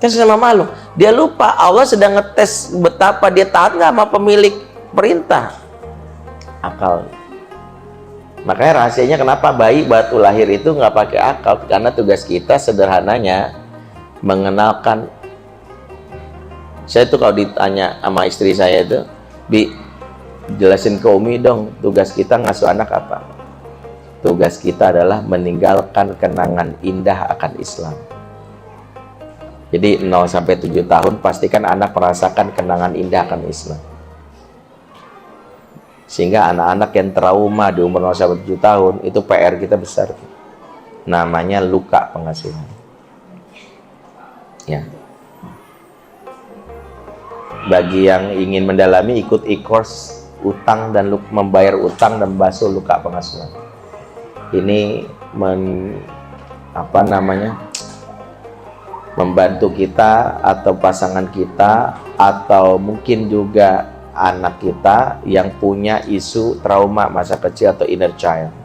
Kan sesama makhluk. Dia lupa Allah sedang ngetes betapa dia taat nggak sama pemilik perintah. Akal. Makanya rahasianya kenapa bayi batu lahir itu nggak pakai akal, karena tugas kita sederhananya mengenalkan. Saya tuh kalau ditanya sama istri saya itu, Bi, jelasin ke Umi dong, tugas kita ngasuh anak apa? Tugas kita adalah meninggalkan kenangan indah akan Islam. Jadi 0 sampai 7 tahun pastikan anak merasakan kenangan indah akan Islam. Sehingga anak-anak yang trauma di umur 0 sampai 7 tahun itu PR kita besar. Namanya luka pengasuhan. Ya. Bagi yang ingin mendalami ikut e-course utang dan membayar utang dan basuh luka pengasuhan. Ini membantu kita atau pasangan kita atau mungkin juga anak kita yang punya isu trauma masa kecil atau inner child.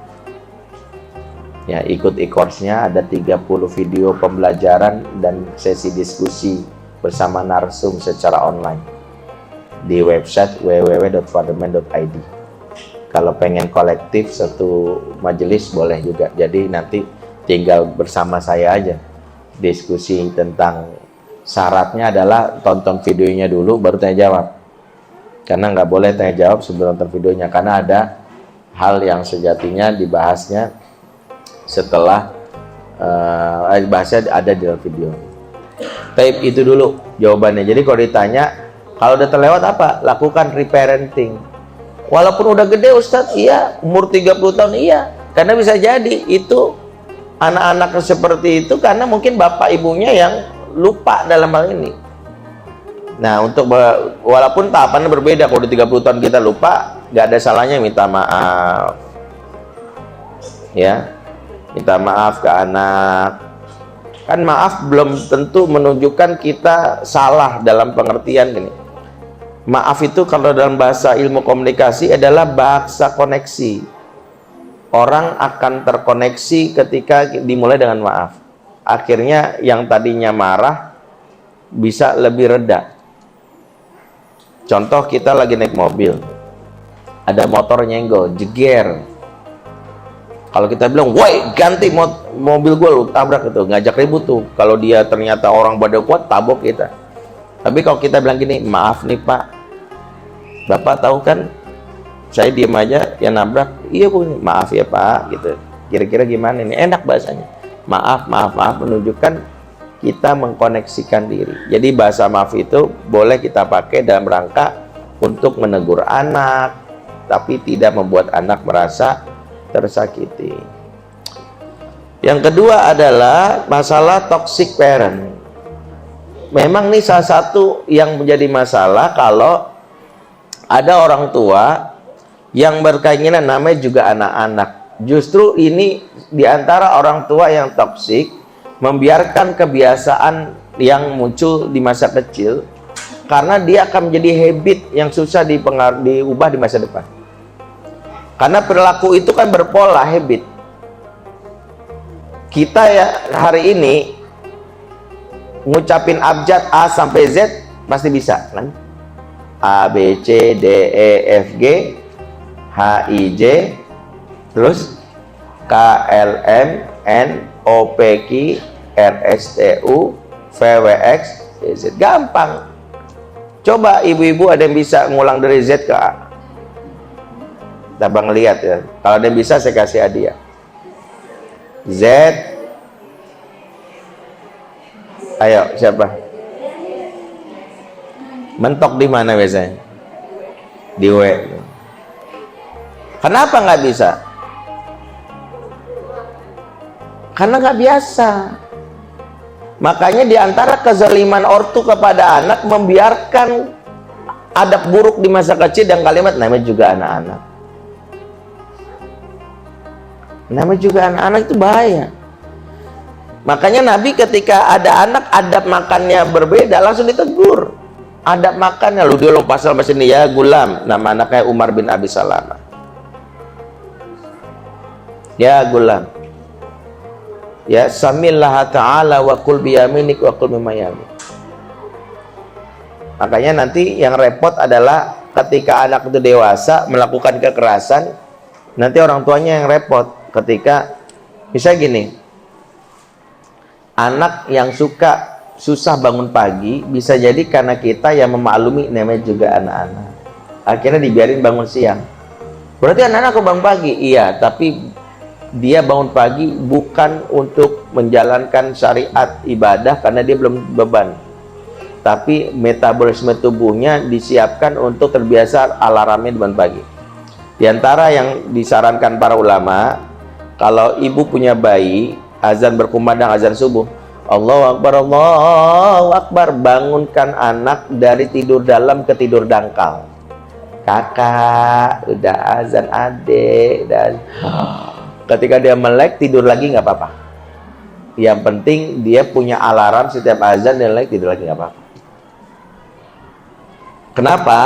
Ya, ikut e-course-nya ada 30 video pembelajaran dan sesi diskusi bersama narsum secara online di website www.fatherman.id. Kalau pengen kolektif satu majelis boleh juga. Jadi nanti tinggal bersama saya aja diskusi tentang, syaratnya adalah tonton videonya dulu baru tanya jawab. Karena nggak boleh tanya jawab sebelum nonton videonya, karena ada hal yang sejatinya dibahasnya setelah bahasnya ada di dalam video. Tape itu dulu jawabannya. Jadi kalau ditanya kalau udah terlewat apa? Lakukan reparenting. Walaupun udah gede Ustadz, iya, umur 30 tahun iya. Karena bisa jadi itu anak-anak seperti itu karena mungkin bapak ibunya yang lupa dalam hal ini. Nah, walaupun tahapannya berbeda, kalau di 30 tahun kita lupa, nggak ada salahnya minta maaf. Ya, minta maaf ke anak. Kan maaf belum tentu menunjukkan kita salah dalam pengertian gini. Maaf itu kalau dalam bahasa ilmu komunikasi adalah bahasa koneksi. Orang akan terkoneksi ketika dimulai dengan maaf. Akhirnya yang tadinya marah bisa lebih reda. Contoh, kita lagi naik mobil, ada motor nyenggol, jeger. Kalau kita bilang, woi ganti mobil gue, lu tabrak, itu ngajak ribut tuh. Kalau dia ternyata orang badan kuat, tabok kita. Tapi kalau kita bilang gini, maaf nih pak, bapak tahu kan saya diem aja, yang nabrak, iya bu, maaf ya pak, gitu. Kira-kira gimana ini? Enak bahasanya. Maaf, menunjukkan kita mengkoneksikan diri. Jadi bahasa maaf itu boleh kita pakai dalam rangka untuk menegur anak, tapi tidak membuat anak merasa tersakiti. Yang kedua adalah masalah toxic parent. Memang ini salah satu yang menjadi masalah kalau ada orang tua yang berkeinginan, namanya juga anak-anak. Justru ini diantara orang tua yang toksik, membiarkan kebiasaan yang muncul di masa kecil, karena dia akan menjadi habit yang susah diubah di masa depan. Karena perilaku itu kan berpola habit. Kita ya hari ini ngucapin abjad A sampai Z pasti bisa kan? A, B, C, D, E, F, G, H, I, J, terus K, L, M, N, O, P, Q, R, S, T, U, V, W, X, Y, Z. Gampang. Coba ibu-ibu ada yang bisa ngulang dari Z ke A. Abang lihat ya. Kalau ada yang bisa saya kasih hadiah. Z. Ayo, siapa? Mentok di mana biasanya? Di W. Kenapa nggak bisa? Karena nggak biasa. Makanya diantara kezaliman ortu kepada anak, membiarkan adab buruk di masa kecil dan kalimat, namanya juga anak-anak. Namanya juga anak-anak itu bahaya. Makanya Nabi ketika ada anak adab makannya berbeda, langsung ditegur. Adab makannya, lu dia pasal bahasa ini, ya gulam, nama anaknya Umar bin Abi Salamah. Ya gulam, ya samillaha ta'ala wa kul biyaminik wa kul mimayamik. Makanya nanti yang repot adalah ketika anak itu dewasa melakukan kekerasan, nanti orang tuanya yang repot. Ketika bisa gini, anak yang susah bangun pagi, bisa jadi karena kita yang memaklumi, namanya juga anak-anak, akhirnya dibiarin bangun siang. Berarti anak-anak kok bangun pagi? Iya, tapi dia bangun pagi bukan untuk menjalankan syariat ibadah karena dia belum beban, tapi metabolisme tubuhnya disiapkan untuk terbiasa alarmnya bangun pagi. Di antara yang disarankan para ulama, kalau ibu punya bayi, azan berkumandang, azan subuh, Allahu Akbar, bangunkan anak dari tidur dalam ke tidur dangkal. Kakak, udah azan, adik, dan ketika dia melek tidur lagi nggak apa-apa. Yang penting dia punya alarm setiap azan, dan melek tidur lagi nggak apa-apa. Kenapa?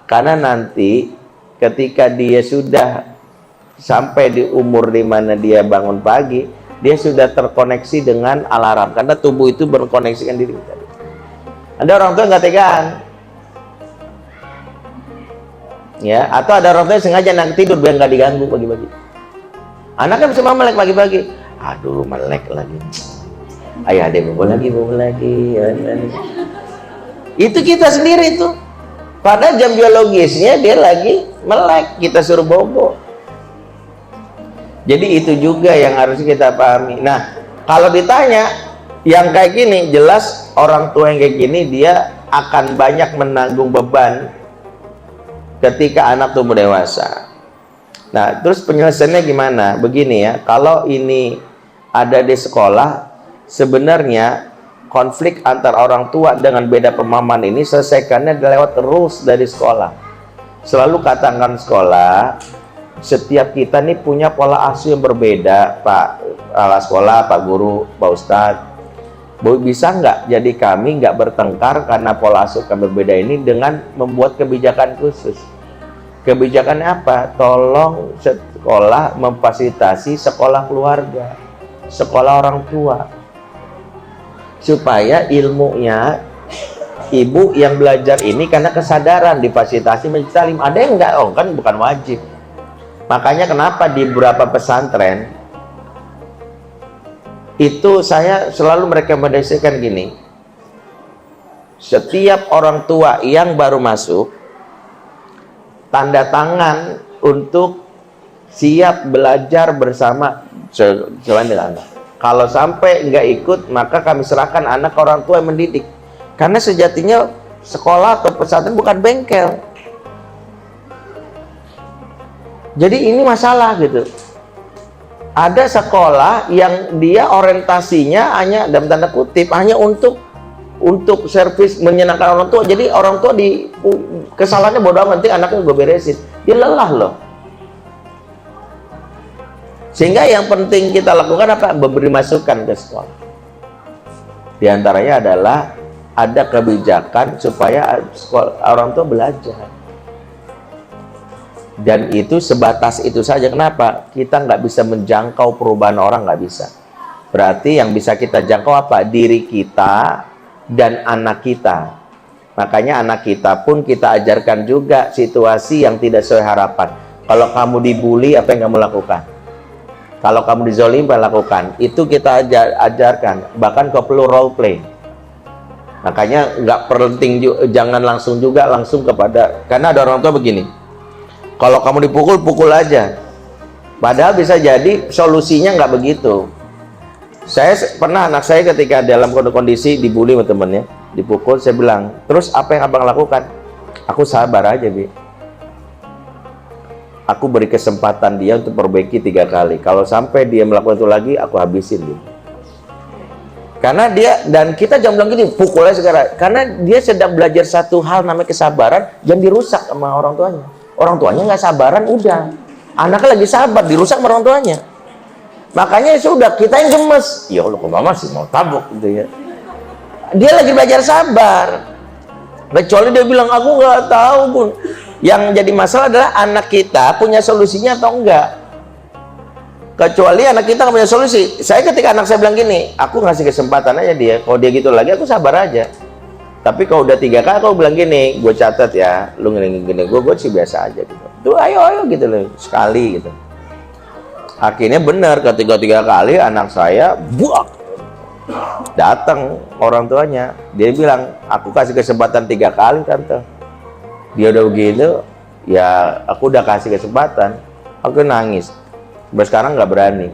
Karena nanti ketika dia sudah sampai di umur di mana dia bangun pagi, dia sudah terkoneksi dengan alarm, karena tubuh itu berkoneksikan diri. Ada orang tua nggak tegaan, ya, atau ada orang tua yang sengaja anak tidur biar nggak diganggu pagi-pagi. Anaknya bisa melek pagi-pagi, aduh melek lagi, ayah ada bobo lagi. Itu kita sendiri tuh, pada jam biologisnya dia lagi melek, kita suruh bobo. Jadi itu juga yang harus kita pahami. Nah, kalau ditanya yang kayak gini, jelas orang tua yang kayak gini dia akan banyak menanggung beban ketika anak tumbuh dewasa. Nah, terus penyelesaiannya gimana? Begini ya, kalau ini ada di sekolah, sebenarnya konflik antar orang tua dengan beda pemahaman ini selesaikannya lewat rules dari sekolah. Selalu katakan sekolah, setiap kita nih punya pola asuh yang berbeda, Pak kepala sekolah, Pak Guru, Pak Ustadz. Bisa nggak jadi kami nggak bertengkar karena pola asuh kami berbeda ini dengan membuat kebijakan khusus? Kebijakannya apa? Tolong sekolah memfasilitasi sekolah keluarga, sekolah orang tua, supaya ilmunya ibu yang belajar ini karena kesadaran difasilitasi majelis taklim. Ada yang enggak, oh kan bukan wajib. Makanya kenapa di beberapa pesantren itu saya selalu merekomendasikan gini, setiap orang tua yang baru masuk tanda tangan untuk siap belajar bersama selain dengan anak. Kalau sampai nggak ikut, maka kami serahkan anak ke orang tua yang mendidik. Karena sejatinya sekolah atau pesantren bukan bengkel. Jadi ini masalah gitu. Ada sekolah yang dia orientasinya hanya dalam tanda kutip hanya untuk servis menyenangkan orang tua. Jadi orang tua di kesalahannya bodoh amat, nanti anaknya gue beresin. Dia lelah loh. Sehingga yang penting kita lakukan apa? Memberi masukan ke sekolah. Di antaranya adalah ada kebijakan supaya orang tua belajar. Dan itu sebatas itu saja. Kenapa? Kita nggak bisa menjangkau perubahan orang, nggak bisa. Berarti yang bisa kita jangkau apa? Diri kita dan anak kita. Makanya anak kita pun kita ajarkan juga situasi yang tidak sesuai harapan. Kalau kamu dibully, apa yang kamu lakukan? Kalau kamu dizolimi, apa yang lakukan? Itu kita ajarkan. Bahkan kau perlu role play. Makanya nggak penting, jangan langsung kepada, karena ada orang tua begini, kalau kamu dipukul, pukul aja. Padahal bisa jadi solusinya nggak begitu. Saya pernah anak saya ketika dalam kondisi dibully sama temennya, dipukul, saya bilang, terus apa yang abang lakukan? Aku sabar aja, Bi. Aku beri kesempatan dia untuk perbaiki 3 kali. Kalau sampai dia melakukan itu lagi, aku habisin dia. Karena dia, dan kita jangan bilang gini, pukulnya sekarang. Karena dia sedang belajar satu hal namanya kesabaran, yang dirusak sama orang tuanya. Orang tuanya nggak sabaran, udah. Anaknya lagi sabar, dirusak sama orang tuanya. Makanya sudah, kita yang gemes. Ya Allah, kok mama sih mau tabuk gitu ya. Dia lagi belajar sabar. Kecuali dia bilang, aku nggak tahu pun. Yang jadi masalah adalah anak kita punya solusinya atau enggak. Kecuali anak kita nggak punya solusi. Saya ketika anak saya bilang gini, aku ngasih kesempatan aja dia. Kalau dia gitu lagi, aku sabar aja. Tapi kalau udah 3 kali, aku bilang gini, gue catat ya, lu gini, gue sih biasa aja gitu. Tuh ayo gitu loh, sekali gitu. Akhirnya benar, ketika 3 kali anak saya, buak, datang orang tuanya. Dia bilang, aku kasih kesempatan 3 kali tante. Dia udah begitu, ya aku udah kasih kesempatan. Aku nangis. Sampai sekarang nggak berani.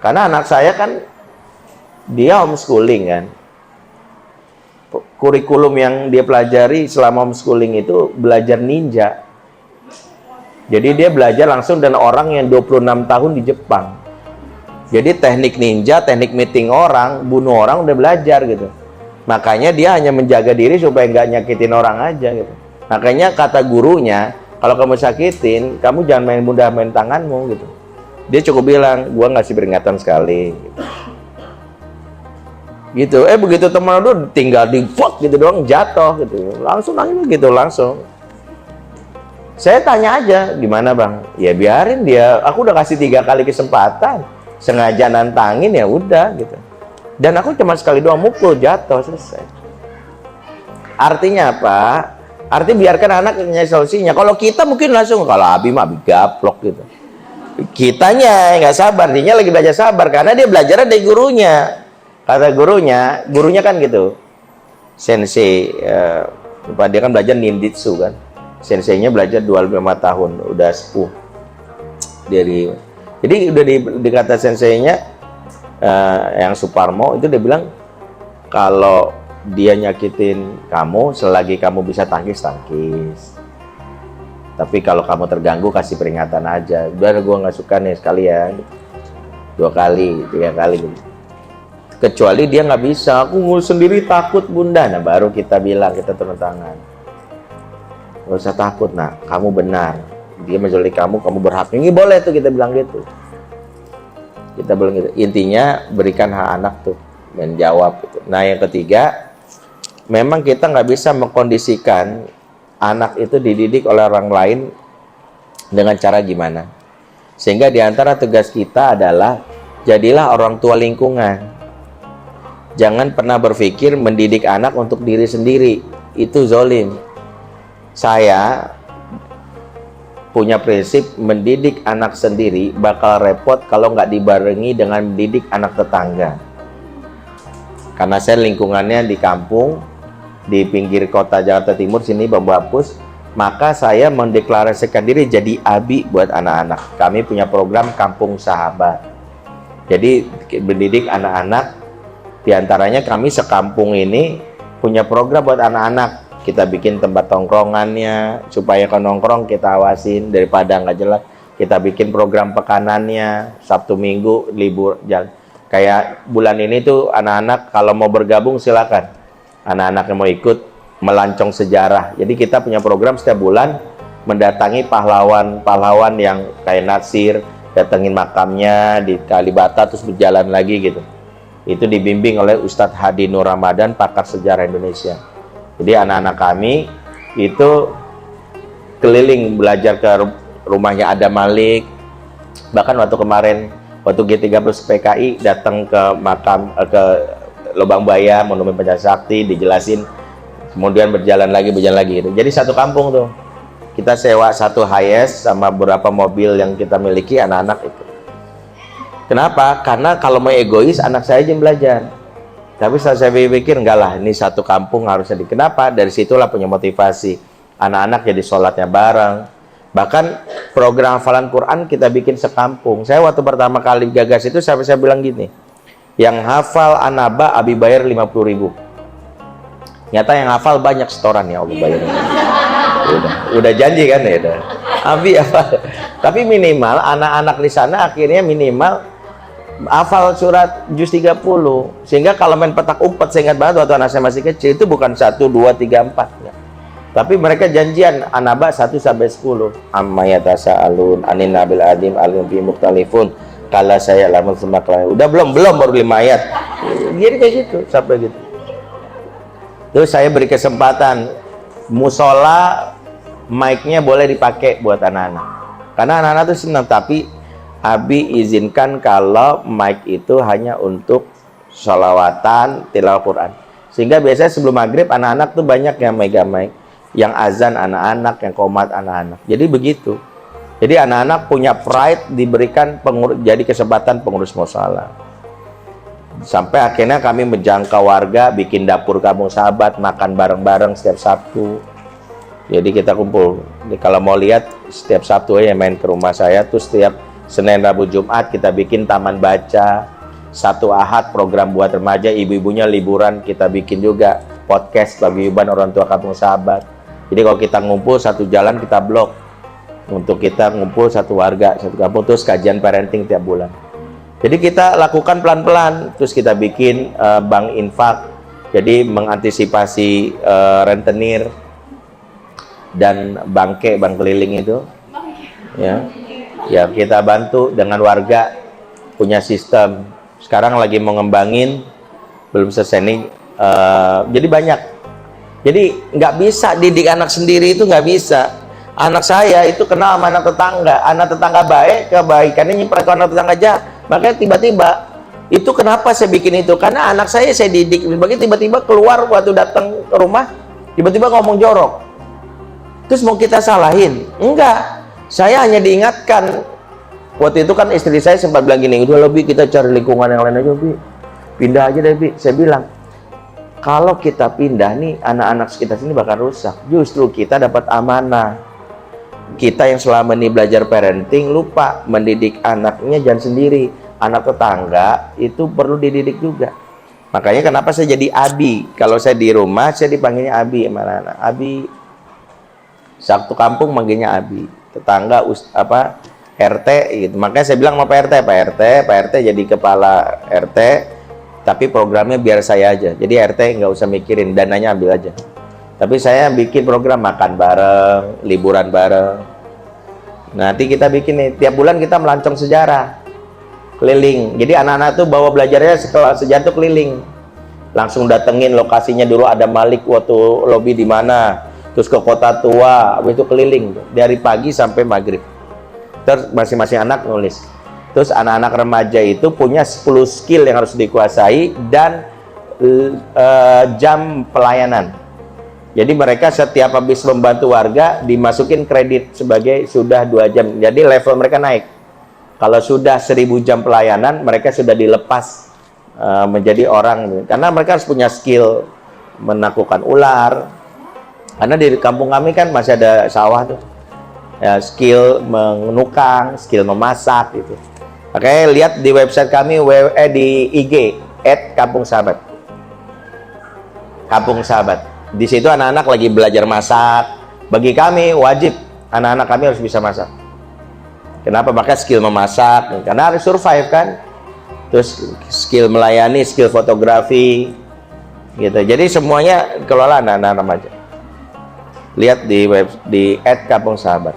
Karena anak saya kan, dia homeschooling kan. Kurikulum yang dia pelajari selama homeschooling itu belajar ninja. Jadi dia belajar langsung dengan orang yang 26 tahun di Jepang. Jadi teknik ninja, teknik meeting orang, bunuh orang udah belajar gitu. Makanya dia hanya menjaga diri supaya nggak nyakitin orang aja gitu. Makanya kata gurunya, kalau kamu sakitin, kamu jangan main tanganmu gitu. Dia cukup bilang, gua ngasih peringatan sekali gitu. Begitu teman lu tinggal di fuck gitu doang, jatuh gitu, langsung nangis gitu langsung. Saya tanya aja, gimana bang? Ya biarin dia, aku udah kasih 3 kali kesempatan, sengaja nantangin ya udah gitu. Dan aku cuma sekali doang mukul, jatuh, selesai. Artinya apa? Artinya biarkan anak nyari solusinya. Kalau kita mungkin langsung, kalau Abi mah Abi gaplok gitu. Kitanya nggak sabar, dia lagi belajar sabar karena dia belajar dari gurunya. Kata gurunya kan gitu, sensei, dia kan belajar ninjutsu kan, senseinya belajar 25 tahun, udah sepuh. Jadi udah dikata senseinya, yang Suparmo itu dia bilang, kalau dia nyakitin kamu, selagi kamu bisa tangkis. Tapi kalau kamu terganggu, kasih peringatan aja. Udah, gue nggak suka nih, sekalian 2 kali, 3 kali gitu. Kecuali dia nggak bisa, aku ngurus sendiri takut bunda. Nah baru kita bilang, kita turun tangan. Gak usah takut nak, kamu benar. Dia menjolimi kamu berhak. Ini boleh tuh kita bilang gitu. Kita bilang gitu. Intinya berikan hak anak tuh menjawab. Gitu. Nah yang ketiga, memang kita nggak bisa mengkondisikan anak itu dididik oleh orang lain dengan cara gimana. Sehingga diantara tugas kita adalah jadilah orang tua lingkungan. Jangan pernah berpikir mendidik anak untuk diri sendiri. Itu zolim. Saya punya prinsip mendidik anak sendiri bakal repot kalau nggak dibarengi dengan mendidik anak tetangga. Karena saya lingkungannya di kampung, di pinggir kota Jakarta Timur, sini Bambu Apus, maka saya mendeklarasikan diri jadi ABI buat anak-anak. Kami punya program Kampung Sahabat. Jadi mendidik anak-anak. Di antaranya kami sekampung ini punya program buat anak-anak. Kita bikin tempat tongkrongannya, supaya ke nongkrong kita awasin daripada nggak jelas. Kita bikin program pekanannya, Sabtu Minggu libur jalan. Kayak bulan ini tuh anak-anak kalau mau bergabung silakan. Anak-anak yang mau ikut melancong sejarah. Jadi kita punya program setiap bulan mendatangi pahlawan-pahlawan yang kayak Natsir, datengin makamnya di Kalibata terus berjalan lagi gitu. Itu dibimbing oleh Ustadz Hadi Nur Ramadan, pakar sejarah Indonesia. Jadi anak-anak kami itu keliling belajar ke rumahnya Adam Malik. Bahkan waktu kemarin, waktu G30 PKI datang ke makam, ke Lubang Baya, Monumen Pancasakti, dijelasin. Kemudian berjalan lagi gitu. Jadi satu kampung tuh. Kita sewa satu Hiace sama beberapa mobil yang kita miliki anak-anak itu. Kenapa? Karena kalau mau egois, anak saya aja yang belajar. Tapi setelah saya pikir, enggak lah, ini satu kampung harusnya kenapa? Dari situlah punya motivasi. Anak-anak jadi sholatnya bareng. Bahkan program hafalan Quran kita bikin sekampung. Saya waktu pertama kali gagas itu, saya bilang gini, yang hafal Anaba, Abi bayar 50.000. Nyata yang hafal banyak setoran ya, Abi bayar. Udah janji kan ya? Abi hafal. Tapi minimal, anak-anak di sana akhirnya minimal hafal surat juz 30, sehingga kalau main petak umpet, saya ingat banget waktu anak saya masih kecil itu bukan 1, 2, 3, 4 ya. Tapi mereka janjian Anaba 1 sampai 10. Amma yatasaalun anin nabil adim alim fi mukhtalifun kala saya lamun semakla. Udah belum baru 5 ayat. Jadi kayak gitu sampai gitu. Terus saya beri kesempatan musola mic-nya boleh dipakai buat anak-anak. Karena anak-anak itu senang, tapi Abi izinkan kalau mic itu hanya untuk sholawatan, tilawah Quran. Sehingga biasanya sebelum maghrib anak-anak tuh banyak yang megang mic, yang azan anak-anak, yang qomat anak-anak. Jadi begitu. Jadi anak-anak punya pride diberikan jadi kesempatan pengurus mushola. Sampai akhirnya kami menjangkau warga, bikin dapur kampung sahabat, makan bareng-bareng setiap Sabtu. Jadi kita kumpul. Jadi kalau mau lihat setiap Sabtu ya main ke rumah saya, tuh setiap Senin, Rabu, Jumat kita bikin taman baca. Satu Ahad program buat remaja, ibu-ibunya liburan kita bikin juga podcast bagi ibu orang tua kampung sahabat. Jadi kalau kita ngumpul satu jalan kita blok untuk kita ngumpul satu warga, satu kampung, terus kajian parenting tiap bulan. Jadi kita lakukan pelan-pelan, terus kita bikin bank infak. Jadi mengantisipasi rentenir dan bank keliling itu. Ya kita bantu dengan warga punya sistem. Sekarang lagi mau ngembangin, belum selesai nih. Jadi banyak. Jadi nggak bisa didik anak sendiri, itu nggak bisa. Anak saya itu kenal sama anak tetangga baik, kebaikannya nyimpen ke anak tetangga jahat. Makanya tiba-tiba itu kenapa saya bikin itu? Karena anak saya didik, begitu tiba-tiba keluar waktu datang ke rumah, tiba-tiba ngomong jorok. Terus mau kita salahin? Enggak. Saya hanya diingatkan. Waktu itu kan istri saya sempat bilang gini, udah lebih kita cari lingkungan yang lain aja, Bi. Pindah aja deh, Bi. Saya bilang, kalau kita pindah nih, anak-anak sekitar sini bakal rusak. Justru kita dapat amanah. Kita yang selama ini belajar parenting, lupa mendidik anaknya jangan sendiri. Anak tetangga itu perlu dididik juga. Makanya kenapa saya jadi Abi. Kalau saya di rumah, saya dipanggilnya Abi sama anak. Abi. Satu kampung manggilnya Abi. Tetangga RT gitu. Makanya saya bilang sama Pak RT jadi kepala RT, Tapi programnya biar saya aja. Jadi RT nggak usah mikirin, dananya ambil aja. Tapi saya bikin program makan bareng, liburan bareng. Nanti kita bikin nih, tiap bulan kita melancong sejarah, keliling. Jadi anak-anak tuh bawa belajarnya sekolah sejarah tuh keliling. Langsung datengin lokasinya dulu, ada Malik waktu lobby di mana, terus ke Kota Tua, habis itu keliling dari pagi sampai maghrib. Terus masing-masing anak nulis. Terus anak-anak remaja itu punya 10 skill yang harus dikuasai dan jam pelayanan. Jadi mereka setiap habis membantu warga dimasukin kredit sebagai sudah 2 jam. Jadi level mereka naik. Kalau sudah 1000 jam pelayanan, mereka sudah dilepas menjadi orang. Karena mereka harus punya skill menaklukkan ular. Karena di kampung kami kan masih ada sawah tuh. Ya, skill menukang, skill memasak gitu. Oke, lihat di website kami di IG @Kampung Sahabat. Kampung Sahabat. Di situ anak-anak lagi belajar masak. Bagi kami wajib anak-anak kami harus bisa masak. Kenapa? Pakai skill memasak. Karena harus survive kan. Terus skill melayani, skill fotografi, gitu. Jadi semuanya kelola anak-anak remaja. Lihat di @Kampung Sahabat.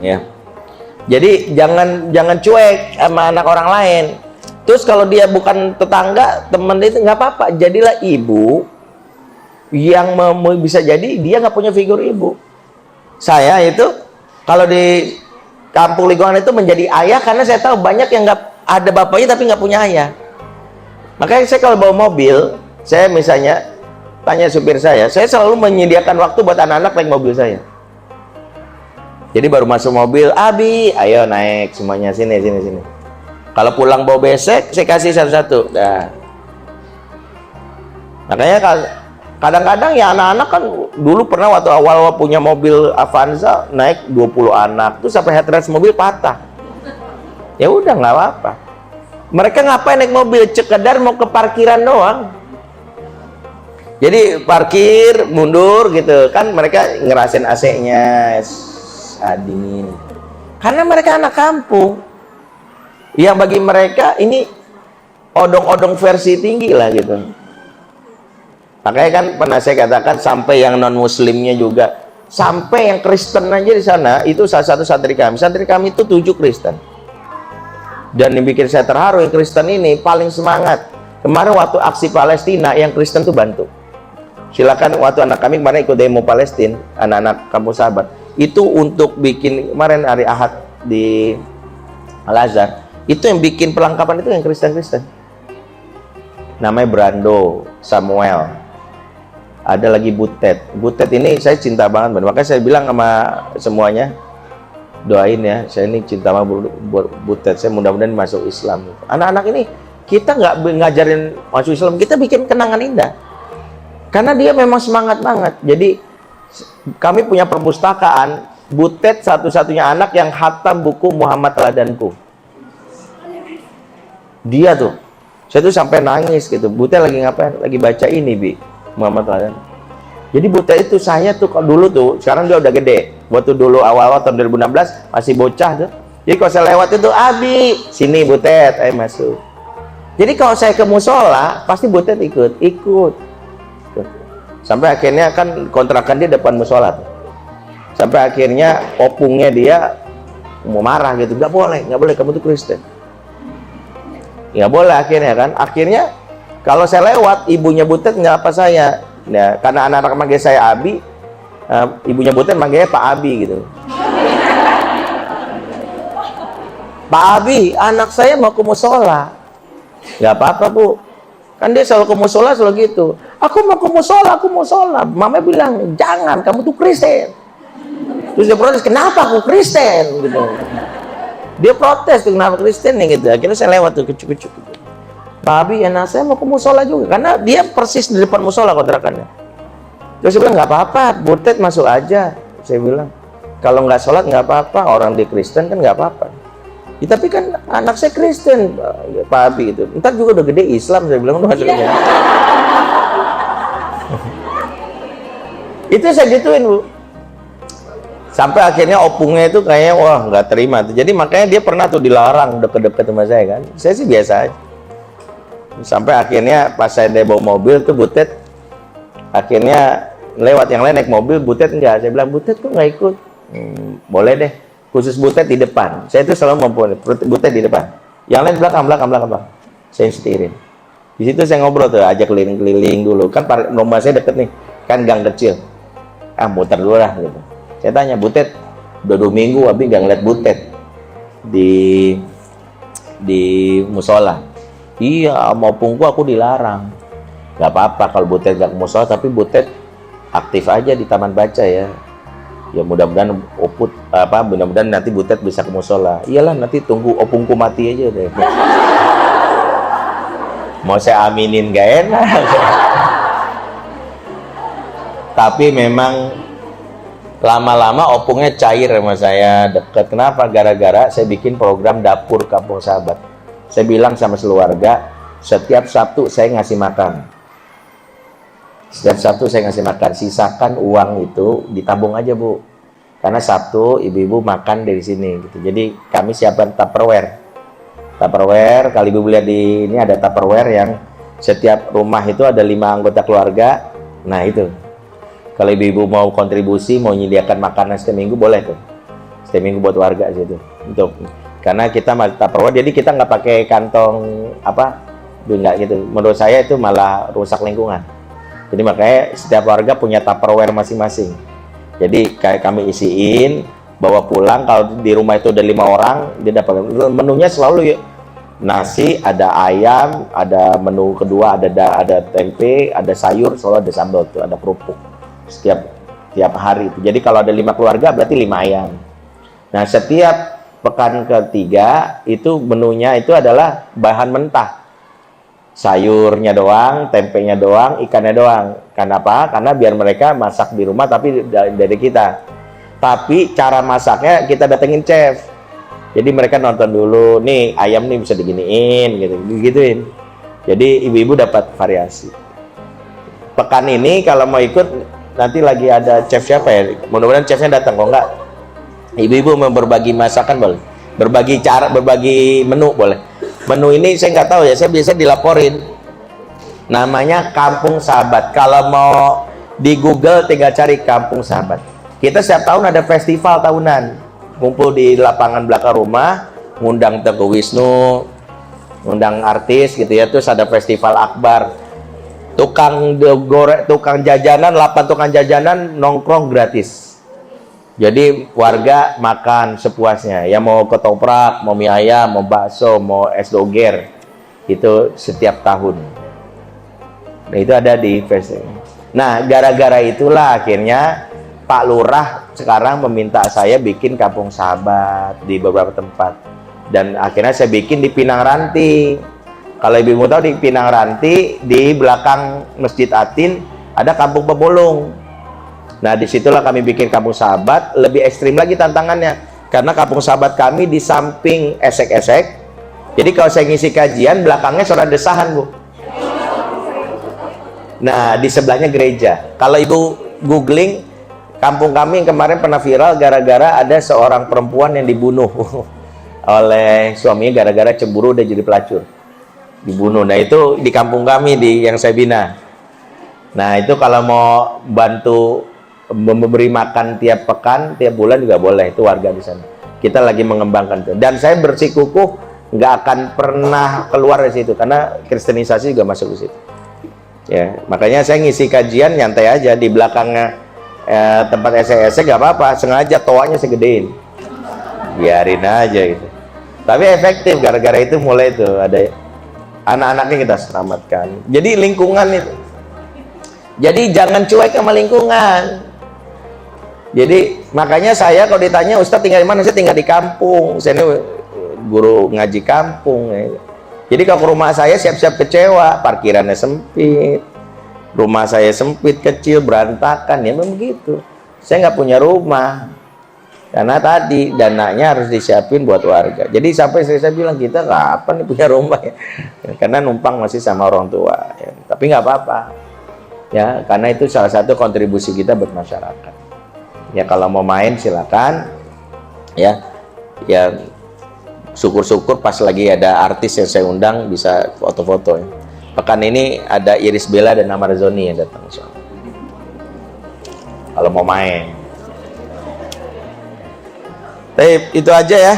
Ya. Jadi jangan cuek sama anak orang lain. Terus kalau dia bukan tetangga, teman itu nggak apa-apa. Jadilah ibu yang bisa jadi dia nggak punya figur ibu. Saya itu kalau di kampung lingkungan itu menjadi ayah karena saya tahu banyak yang nggak ada bapaknya tapi nggak punya ayah. Makanya saya kalau bawa mobil, saya misalnya tanya supir saya selalu menyediakan waktu buat anak-anak naik mobil saya. Jadi baru masuk mobil, Abi, ayo naik semuanya sini. Kalau pulang bawa besek, saya kasih satu-satu. Dah. Makanya kadang-kadang ya anak-anak kan dulu pernah waktu awal punya mobil Avanza naik 20 anak, tuh sampai headrest mobil patah. Ya udah nggak apa-apa. Mereka ngapain naik mobil? Sekedar mau ke parkiran doang. Jadi parkir, mundur gitu kan, mereka ngerasain AC-nya. Dingin. Karena mereka anak kampung. Yang bagi mereka ini odong-odong versi tinggi lah gitu. Makanya kan pernah saya katakan sampai yang non muslimnya juga, sampai yang Kristen aja di sana itu salah satu santri kami. Santri kami itu 7 Kristen. Dan yang bikin saya terharu yang Kristen ini paling semangat. Kemarin waktu aksi Palestina yang Kristen tuh bantu. Silakan waktu anak kami kemarin ikut demo Palestina, anak-anak Kampung Sahabat. Itu untuk bikin kemarin hari Ahad di Al-Azhar, itu yang bikin perlengkapan itu yang Kristen-Kristen. Namanya Brando, Samuel. Ada lagi Butet. Butet ini saya cinta banget, makanya saya bilang sama semuanya, doain ya, saya ini cinta sama Butet. Saya mudah-mudahan masuk Islam. Anak-anak ini kita nggak ngajarin masuk Islam, kita bikin kenangan indah. Karena dia memang semangat banget. Jadi kami punya perpustakaan, Butet satu-satunya anak yang khatam buku Muhammad Teladanku. Dia tuh, saya tuh sampai nangis gitu. Butet lagi ngapain? Lagi baca ini, Bi, Muhammad Teladan. Jadi Butet itu saya tuh kalau dulu tuh, sekarang dia udah gede. Waktu dulu awal-awal tahun 2016 masih bocah tuh. Jadi kalau saya lewat itu, Abi, sini Butet, ayo masuk. Jadi kalau saya ke musola, pasti Butet ikut. Sampai akhirnya kan kontrakan dia depan musola. Sampai akhirnya opungnya dia mau marah gitu, nggak boleh, kamu tuh Kristen. Nggak boleh akhirnya kan. Akhirnya kalau saya lewat, ibunya Butet nggak apa saya. Ya, karena anak-anak manggil saya Abi, ibunya Butet manggilnya Pak Abi gitu. Pak Abi, anak saya mau ke musola. Nggak apa-apa, Bu. Kan dia selalu ke musola selalu gitu. Aku mau ke musola. Mama bilang, jangan, kamu tuh Kristen. Terus dia protes, kenapa aku Kristen? Gitu. Dia protes tuh, kenapa Kristen nih gitu. Akhirnya saya lewat tuh kucuk-kucuk gitu. Pak Abi, anak saya mau ke musola juga. Karena dia persis di depan musola kontrakannya. Terus saya bilang, nggak apa-apa, Butet masuk aja. Saya bilang, kalau nggak sholat nggak apa-apa. Orang di Kristen kan nggak apa-apa. Ya, tapi kan anak saya Kristen, Pak Abi gitu. Ntar juga udah gede Islam, saya bilang, udah masuk aja. Itu saya gituin, Bu. Sampai akhirnya opungnya itu kayaknya, wah nggak terima. Jadi makanya dia pernah tuh dilarang deket-deket sama saya kan. Saya sih biasa aja. Sampai akhirnya pas saya bawa mobil tuh Butet akhirnya lewat, yang lain naik mobil, Butet enggak. Saya bilang, Butet kok nggak ikut? Boleh deh, khusus Butet di depan. Saya itu selalu mempunyai Butet di depan, yang lain belakang. Saya setirin. Di situ saya ngobrol tuh, ajak keliling-keliling dulu. Kan rumah saya deket nih, kan gang kecil. Muter dulu lah gitu. Saya tanya, Butet, udah 2 minggu Abi nggak ngeliat Butet di musola. Iya, mau pungku aku dilarang. Gak apa-apa kalau Butet gak ke musola, tapi Butet aktif aja di taman baca ya. Ya mudah-mudahan mudah-mudahan nanti Butet bisa ke musola. Iyalah, nanti tunggu opungku mati aja deh. Mau saya aminin gak enak. Tapi memang lama-lama opungnya cair sama saya, deket. Kenapa? Gara-gara saya bikin program Dapur Kampung Sahabat. Saya bilang sama keluarga, setiap Sabtu saya ngasih makan. Setiap Sabtu saya ngasih makan. Sisakan uang itu ditabung aja, Bu. Karena Sabtu ibu-ibu makan dari sini gitu. Jadi kami siapkan Tupperware. Kalau ibu lihat di ini ada Tupperware yang setiap rumah itu ada 5 anggota keluarga. Nah itu. Kalau ibu-ibu mau kontribusi, mau menyediakan makanan setiap minggu, boleh tuh. Setiap minggu buat warga situ. Karena kita Tupperware, jadi kita nggak pakai kantong nggak gitu. Menurut saya itu malah rusak lingkungan. Jadi makanya setiap warga punya Tupperware masing-masing. Jadi kayak kami isiin, bawa pulang. Kalau di rumah itu ada 5 orang, dia dapat menunya selalu nasi, ada ayam, ada menu kedua ada tempe, ada sayur, selalu ada sambal tuh, ada kerupuk tiap hari itu. Jadi kalau ada 5 keluarga berarti 5 ayam. Nah, setiap pekan ketiga itu menunya itu adalah bahan mentah. Sayurnya doang, tempenya doang, ikannya doang. Kenapa? Karena biar mereka masak di rumah tapi dari kita. Tapi cara masaknya kita datengin chef. Jadi mereka nonton dulu, nih ayam nih bisa diginiin gituin. Jadi ibu-ibu dapat variasi. Pekan ini kalau mau ikut nanti lagi ada chef siapa ya? Mudah-mudahan chefnya datang. Kok enggak, ibu-ibu mau berbagi masakan boleh, berbagi menu boleh. Menu ini saya nggak tahu ya, saya biasa dilaporin. Namanya Kampung Sahabat. Kalau mau di Google tinggal cari Kampung Sahabat. Kita setiap tahun ada festival tahunan, kumpul di lapangan belakang rumah, ngundang Teguh Wisnu, ngundang artis gitu ya. Terus ada festival akbar. Tukang jajanan, 8 tukang jajanan nongkrong gratis. Jadi warga makan sepuasnya. Ya mau ketoprak, mau mie ayam, mau bakso, mau es doger. Itu setiap tahun. Nah, itu ada di festival. Nah, gara-gara itulah akhirnya Pak Lurah sekarang meminta saya bikin Kampung Sahabat di beberapa tempat. Dan akhirnya saya bikin di Pinang Ranti. Kalau ibu tahu di Pinang Ranti, di belakang Masjid Atin ada Kampung Pemulung. Nah, disitulah kami bikin Kampung Sahabat. Lebih ekstrim lagi tantangannya, karena Kampung Sahabat kami di samping esek-esek. Jadi kalau saya ngisi kajian, belakangnya suara desahan, Bu. Nah, di sebelahnya gereja. Kalau ibu googling, kampung kami yang kemarin pernah viral gara-gara ada seorang perempuan yang dibunuh oleh suaminya gara-gara cemburu udah jadi pelacur. Dibunuh. Nah, itu di kampung kami yang saya bina. Nah, itu kalau mau bantu memberi makan tiap pekan, tiap bulan juga boleh, itu warga di sana. Kita lagi mengembangkan itu. Dan saya bersikukuh nggak akan pernah keluar dari situ karena kristenisasi juga masuk ke situ. Ya, makanya saya ngisi kajian nyantai aja di belakangnya tempat SES nggak apa-apa, sengaja toanya segedein. Biarin aja gitu. Tapi efektif, gara-gara itu mulai itu ada anak-anaknya kita selamatkan. Jadi lingkungan itu. Jadi jangan cuek sama lingkungan. Jadi makanya saya kalau ditanya, Ustadz tinggal di mana? Saya tinggal di kampung. Saya ini guru ngaji kampung. Ya. Jadi kalau ke rumah saya siap-siap kecewa, parkirannya sempit, rumah saya sempit, kecil, berantakan, ya memang begitu. Saya nggak punya rumah. Karena tadi dananya harus disiapin buat warga. Jadi sampai saya bilang, kita kapan nih punya rumah ya? Karena numpang masih sama orang tua. Ya. Tapi nggak apa-apa. Ya, karena itu salah satu kontribusi kita buat masyarakat. Ya, kalau mau main silakan. Ya, syukur-syukur pas lagi ada artis yang saya undang bisa foto-foto. Ya. pekan ini ada Iris Bella dan Amarzoni yang datang soalnya. Kalau mau main. Tapi itu aja ya.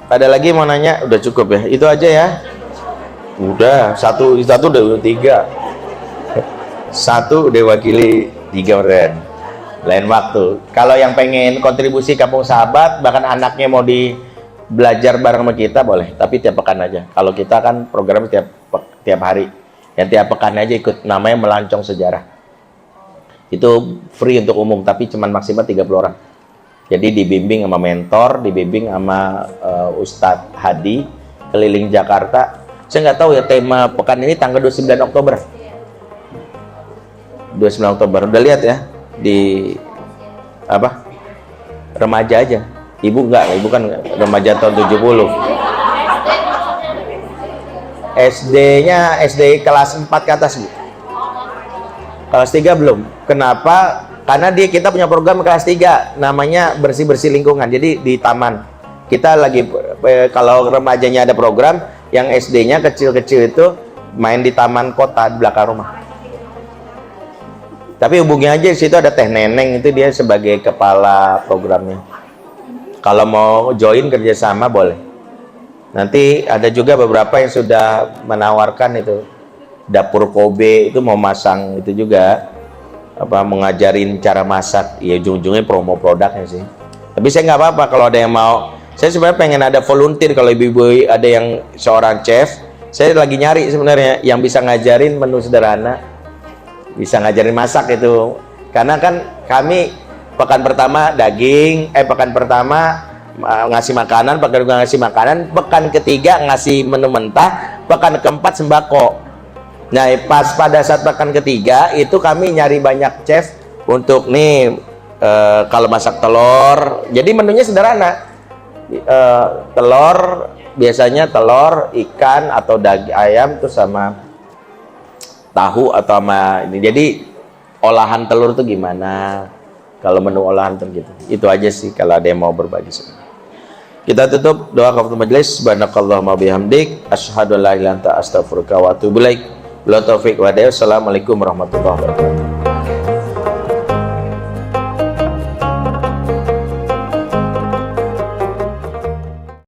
Ada lagi mau nanya? Udah cukup ya. Itu aja ya. Udah satu udah 3. Satu udah wakili 3 orang. Lain waktu. Kalau yang pengen kontribusi Kampung Sahabat, bahkan anaknya mau belajar bareng sama kita boleh. Tapi tiap pekan aja. Kalau kita kan program tiap hari. Yang tiap pekan aja ikut. Namanya Melancong Sejarah. Itu free untuk umum, tapi cuma maksimal 30 orang. Jadi dibimbing sama mentor, dibimbing sama Ustadz Hadi, keliling Jakarta. Saya nggak tahu ya tema pekan ini tanggal 29 Oktober. 29 Oktober, udah lihat ya di apa? Remaja aja. Ibu enggak, ibu kan remaja tahun 70. SD-nya SD kelas 4 ke atas, Bu. Kelas 3 belum. Kenapa? Karena kita punya program kelas 3 namanya bersih-bersih lingkungan. Jadi di taman. Kita lagi kalau remajanya ada program, yang SD-nya kecil-kecil itu main di taman kota di belakang rumah. Tapi hubungi aja, di situ ada Teh Neneng, itu dia sebagai kepala programnya. Kalau mau join kerjasama boleh. Nanti ada juga beberapa yang sudah menawarkan itu. Dapur Kobe itu mau masang itu juga, apa, mengajarin cara masak. Ya ujung-ujungnya promo produknya sih. Tapi saya nggak apa-apa kalau ada yang mau. Saya sebenarnya pengen ada volunteer. Kalau ibu-ibu ada yang seorang chef, saya lagi nyari sebenarnya yang bisa ngajarin menu sederhana, bisa ngajarin masak itu. Karena kan kami pekan pertama daging, pekan pertama ngasih makanan, pekan ketiga ngasih menu mentah, pekan keempat sembako. Nah, pas pada saat pekan ketiga itu kami nyari banyak chef untuk nih kalau masak telur. Jadi menunya sederhana. Telur biasanya telur, ikan atau daging ayam terus sama tahu atau sama ini. Jadi olahan telur itu gimana? Kalau menu olahan telur gitu. Itu aja sih kalau ada yang mau berbagi. Kita tutup doa kafatul majelis. Subhanakallahumma bihamdik asyhadu an la ilaha illa anta astaghfiruka wa atubu ilaik. Wassalamualaikum warahmatullahi wabarakatuh.